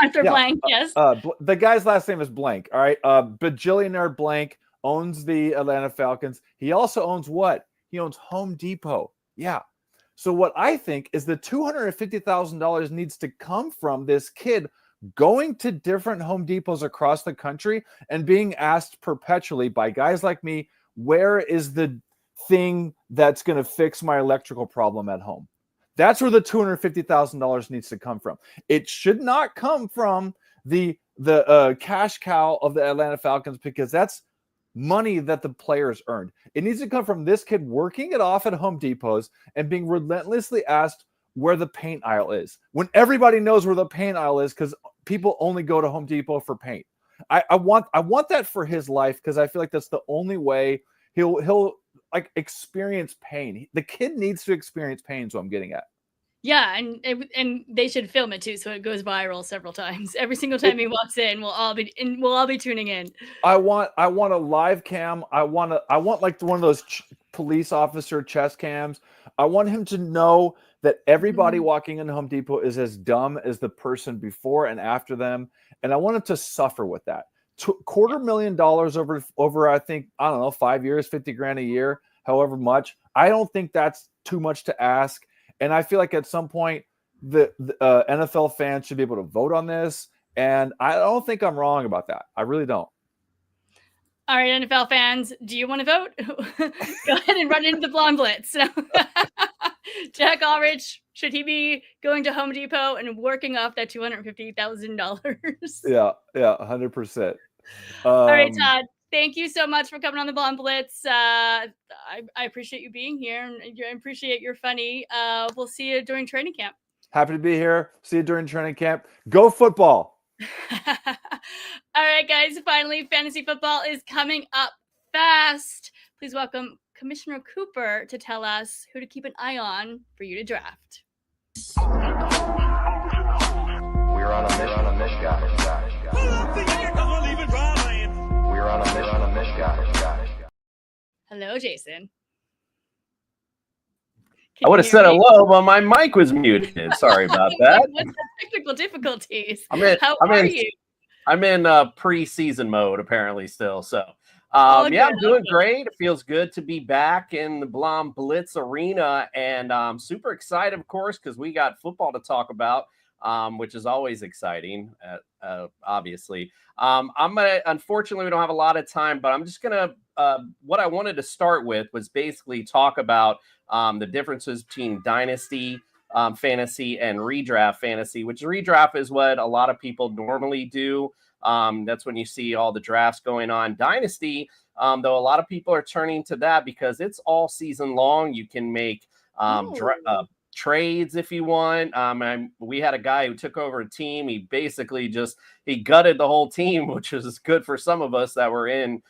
Arthur Blank, yes. The guy's last name is Blank, all right? Bajillionaire Blank owns the Atlanta Falcons. He also owns what? He owns Home Depot. Yeah. So what I think is the $250,000 needs to come from this kid going to different Home Depots across the country and being asked perpetually by guys like me, where is the thing that's going to fix my electrical problem at home? That's where the $250,000 needs to come from. It should not come from the cash cow of the Atlanta Falcons, because that's money that the players earned. It needs to come from this kid working it off at Home Depots and being relentlessly asked, where the paint aisle is when everybody knows where the paint aisle is because people only go to Home Depot for paint. I want that for his life because I feel like that's the only way he'll like experience pain. The kid needs to experience pain is what I'm getting at. Yeah, and they should film it too, so it goes viral several times. Every single time he walks in, we'll all be tuning in. I want a live cam. I want like one of those police officer chest cams. I want him to know that everybody walking into Home Depot is as dumb as the person before and after them, and I want him to suffer with that. $250,000 over I think, I don't know, 5 years, $50,000 a year, however much. I don't think that's too much to ask. And I feel like at some point the NFL fans should be able to vote on this. And I don't think I'm wrong about that. I really don't. All right, NFL fans, do you want to vote? Go ahead and run into the Blonde Blitz. Jack Allrich, should he be going to Home Depot and working off that $250,000? Yeah, 100%. All right, Todd. Thank you so much for coming on the Blonde Blitz. I appreciate you being here, and I appreciate you're funny. We'll see you during training camp. Happy to be here. See you during training camp. Go football. All right, guys. Finally, fantasy football is coming up fast. Please welcome Commissioner Cooper to tell us who to keep an eye on for you to draft. We're on a mission, guys. We're on a mission, guys. Hello, Jason. I would have said hello, but my mic was muted. Sorry about that. What's the technical difficulties? How are you? I'm in preseason mode apparently still. So I'm doing great. It feels good to be back in the Blonde Blitz arena, and I'm super excited, of course, because we got football to talk about, which is always exciting. Obviously, unfortunately, we don't have a lot of time, but I'm just gonna. What I wanted to start with was basically talk about the differences between dynasty fantasy and redraft fantasy, which redraft is what a lot of people normally do. That's when you see all the drafts going on. Dynasty, though, a lot of people are turning to that because it's all season long. You can make trades if you want. We had a guy who took over a team. He basically he gutted the whole team, which is good for some of us that were in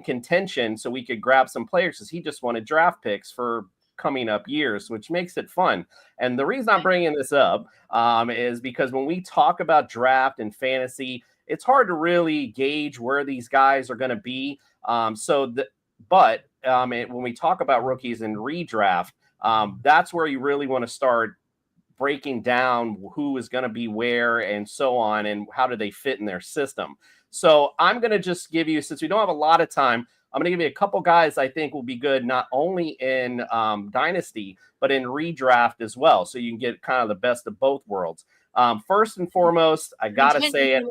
contention, so we could grab some players because he just wanted draft picks for coming up years, which makes it fun. And the reason I'm bringing this up is because when we talk about draft and fantasy, it's hard to really gauge where these guys are going to be. But when we talk about rookies and redraft, that's where you really want to start breaking down who is going to be where and so on, and how do they fit in their system. So I'm going to just give you, since we don't have a lot of time, I'm going to give you a couple guys I think will be good, not only in Dynasty, but in redraft as well. So you can get kind of the best of both worlds. First and foremost, I got to say it.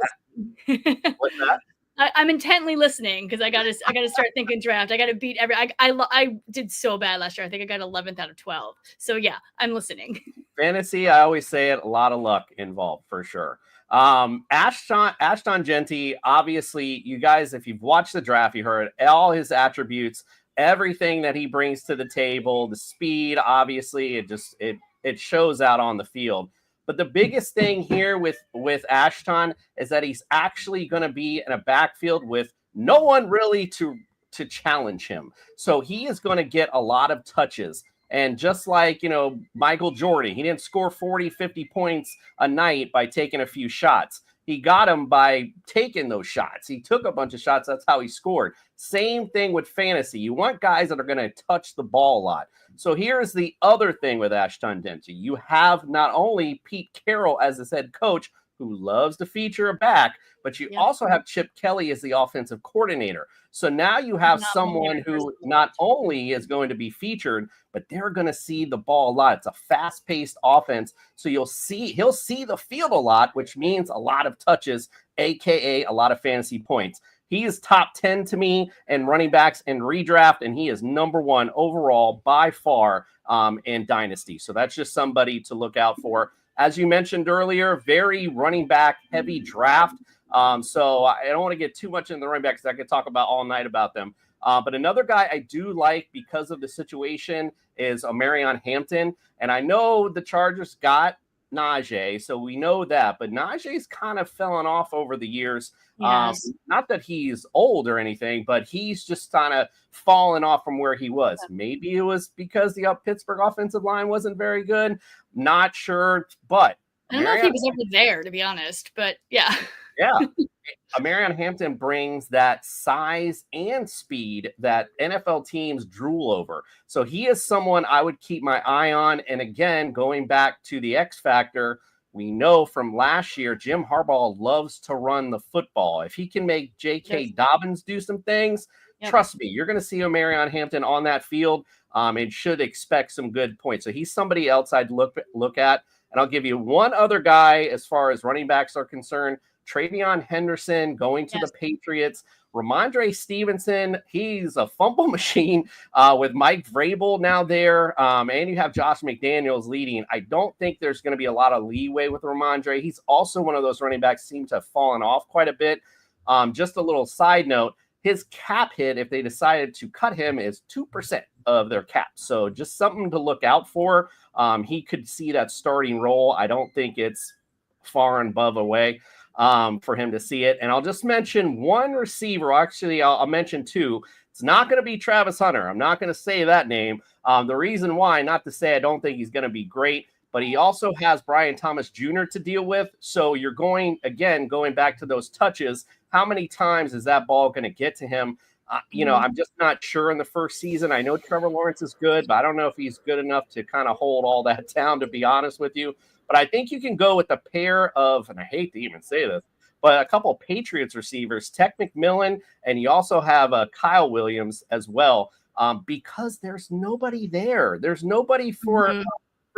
What's that? I'm intently listening because I gotta start thinking draft. I gotta beat I did so bad last year. I think I got 11th out of 12. So yeah, I'm listening. Fantasy, I always say it, a lot of luck involved for sure. Ashton Genty, obviously, you guys, if you've watched the draft, you heard all his attributes, everything that he brings to the table, the speed, obviously, it shows out on the field. But the biggest thing here with Ashton is that he's actually going to be in a backfield with no one really to challenge him. So he is going to get a lot of touches. And just like, Michael Jordan, he didn't score 40, 50 points a night by taking a few shots. He got them by taking those shots. He took a bunch of shots. That's how he scored. Same thing with fantasy. You want guys that are going to touch the ball a lot. So here's the other thing with Ashton Genty. You have not only Pete Carroll as his head coach, who loves to feature a back, but you also have Chip Kelly as the offensive coordinator. So now you have someone who not only is going to be featured, but they're going to see the ball a lot. It's a fast-paced offense. So he'll see the field a lot, which means a lot of touches, aka a lot of fantasy points. He is top 10 to me in running backs in redraft, and he is number 1 overall by far in Dynasty. So that's just somebody to look out for. As you mentioned earlier, very running back heavy draft. So I don't want to get too much in the running backs. I could talk about all night about them. But another guy I do like because of the situation is Marion Hampton. And I know the Chargers got Najee, so we know that. But Najee's kind of fallen off over the years. Yes. Not that he's old or anything, but he's just kind of fallen off from where he was. Maybe it was because the Pittsburgh offensive line wasn't very good. Not sure, but I don't know if he was ever there, to be honest, but yeah. Yeah. Marion Hampton brings that size and speed that NFL teams drool over. So he is someone I would keep my eye on. And again, going back to the X factor, we know from last year, Jim Harbaugh loves to run the football. If he can make J.K. Dobbins do some things, trust me, you're going to see Marion Hampton on that field and should expect some good points. So he's somebody else I'd look at. And I'll give you one other guy as far as running backs are concerned. Travion Henderson going to the Patriots. Ramondre Stevenson, he's a fumble machine with Mike Vrabel now there. And you have Josh McDaniels leading. I don't think there's going to be a lot of leeway with Ramondre. He's also one of those running backs who seem to have fallen off quite a bit. Just a little side note, his cap hit, if they decided to cut him, is 2% of their cap. So just something to look out for. He could see that starting role. I don't think it's far and above away for him to see it. And I'll just mention one receiver. Actually, I'll mention two. It's not going to be Travis Hunter. I'm not going to say that name. The reason why, not to say I don't think he's going to be great, but he also has Brian Thomas Jr. to deal with. So you're going back to those touches. How many times is that ball going to get to him? I'm just not sure in the first season. I know Trevor Lawrence is good, but I don't know if he's good enough to kind of hold all that down, to be honest with you. But I think you can go with a pair of, and I hate to even say this, but a couple of Patriots receivers, Tech McMillan, and you also have Kyle Williams as well, because there's nobody there. There's nobody for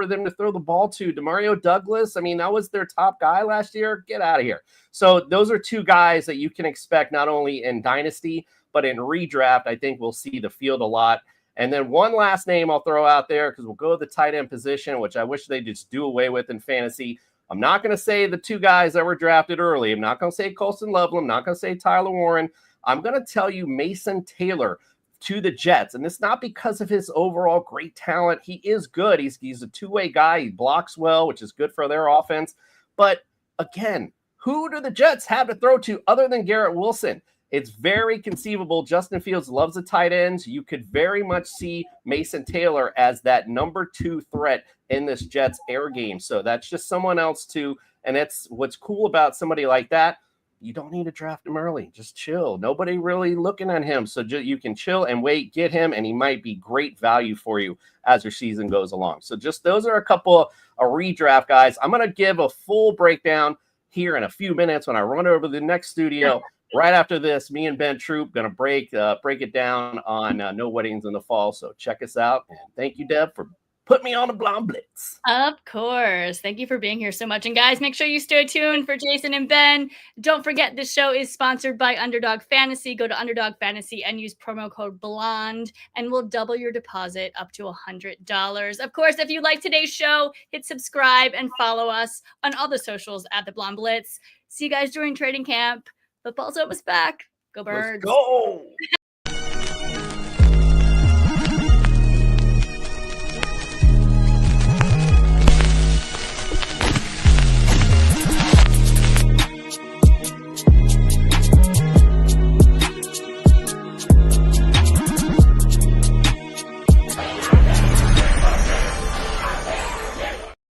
them to throw the ball to. Demario Douglas, I mean, that was their top guy last year. Get out of here. So those are two guys that you can expect not only in Dynasty, but in redraft. I think we'll see the field a lot. And then one last name I'll throw out there, because we'll go to the tight end position, which I wish they just do away with in fantasy. I'm not going to say the two guys that were drafted early. I'm not going to say Colston Loveland. I'm not going to say Tyler Warren. I'm going to tell you Mason Taylor to the Jets. And it's not because of his overall great talent. He is good. He's a two-way guy. He blocks well, which is good for their offense. But again, who do the Jets have to throw to other than Garrett Wilson? It's very conceivable. Justin Fields loves the tight ends. You could very much see Mason Taylor as that number 2 threat in this Jets air game. So that's just someone else too. And that's what's cool about somebody like that. You don't need to draft him early. Just chill. Nobody really looking at him. So you can chill and wait, get him, and he might be great value for you as your season goes along. So just those are a couple of redraft guys. I'm going to give a full breakdown here in a few minutes when I run over to the next studio. Right after this, me and Ben Troop going to break it down on No Weddings in the Fall. So check us out. And thank you, Deb, for putting me on the Blonde Blitz. Of course. Thank you for being here so much. And guys, make sure you stay tuned for Jason and Ben. Don't forget, this show is sponsored by Underdog Fantasy. Go to Underdog Fantasy and use promo code BLONDE, and we'll double your deposit up to $100. Of course, if you like today's show, hit subscribe and follow us on all the socials at the Blonde Blitz. See you guys during training camp. Football's almost back. Go Birds. Let's go.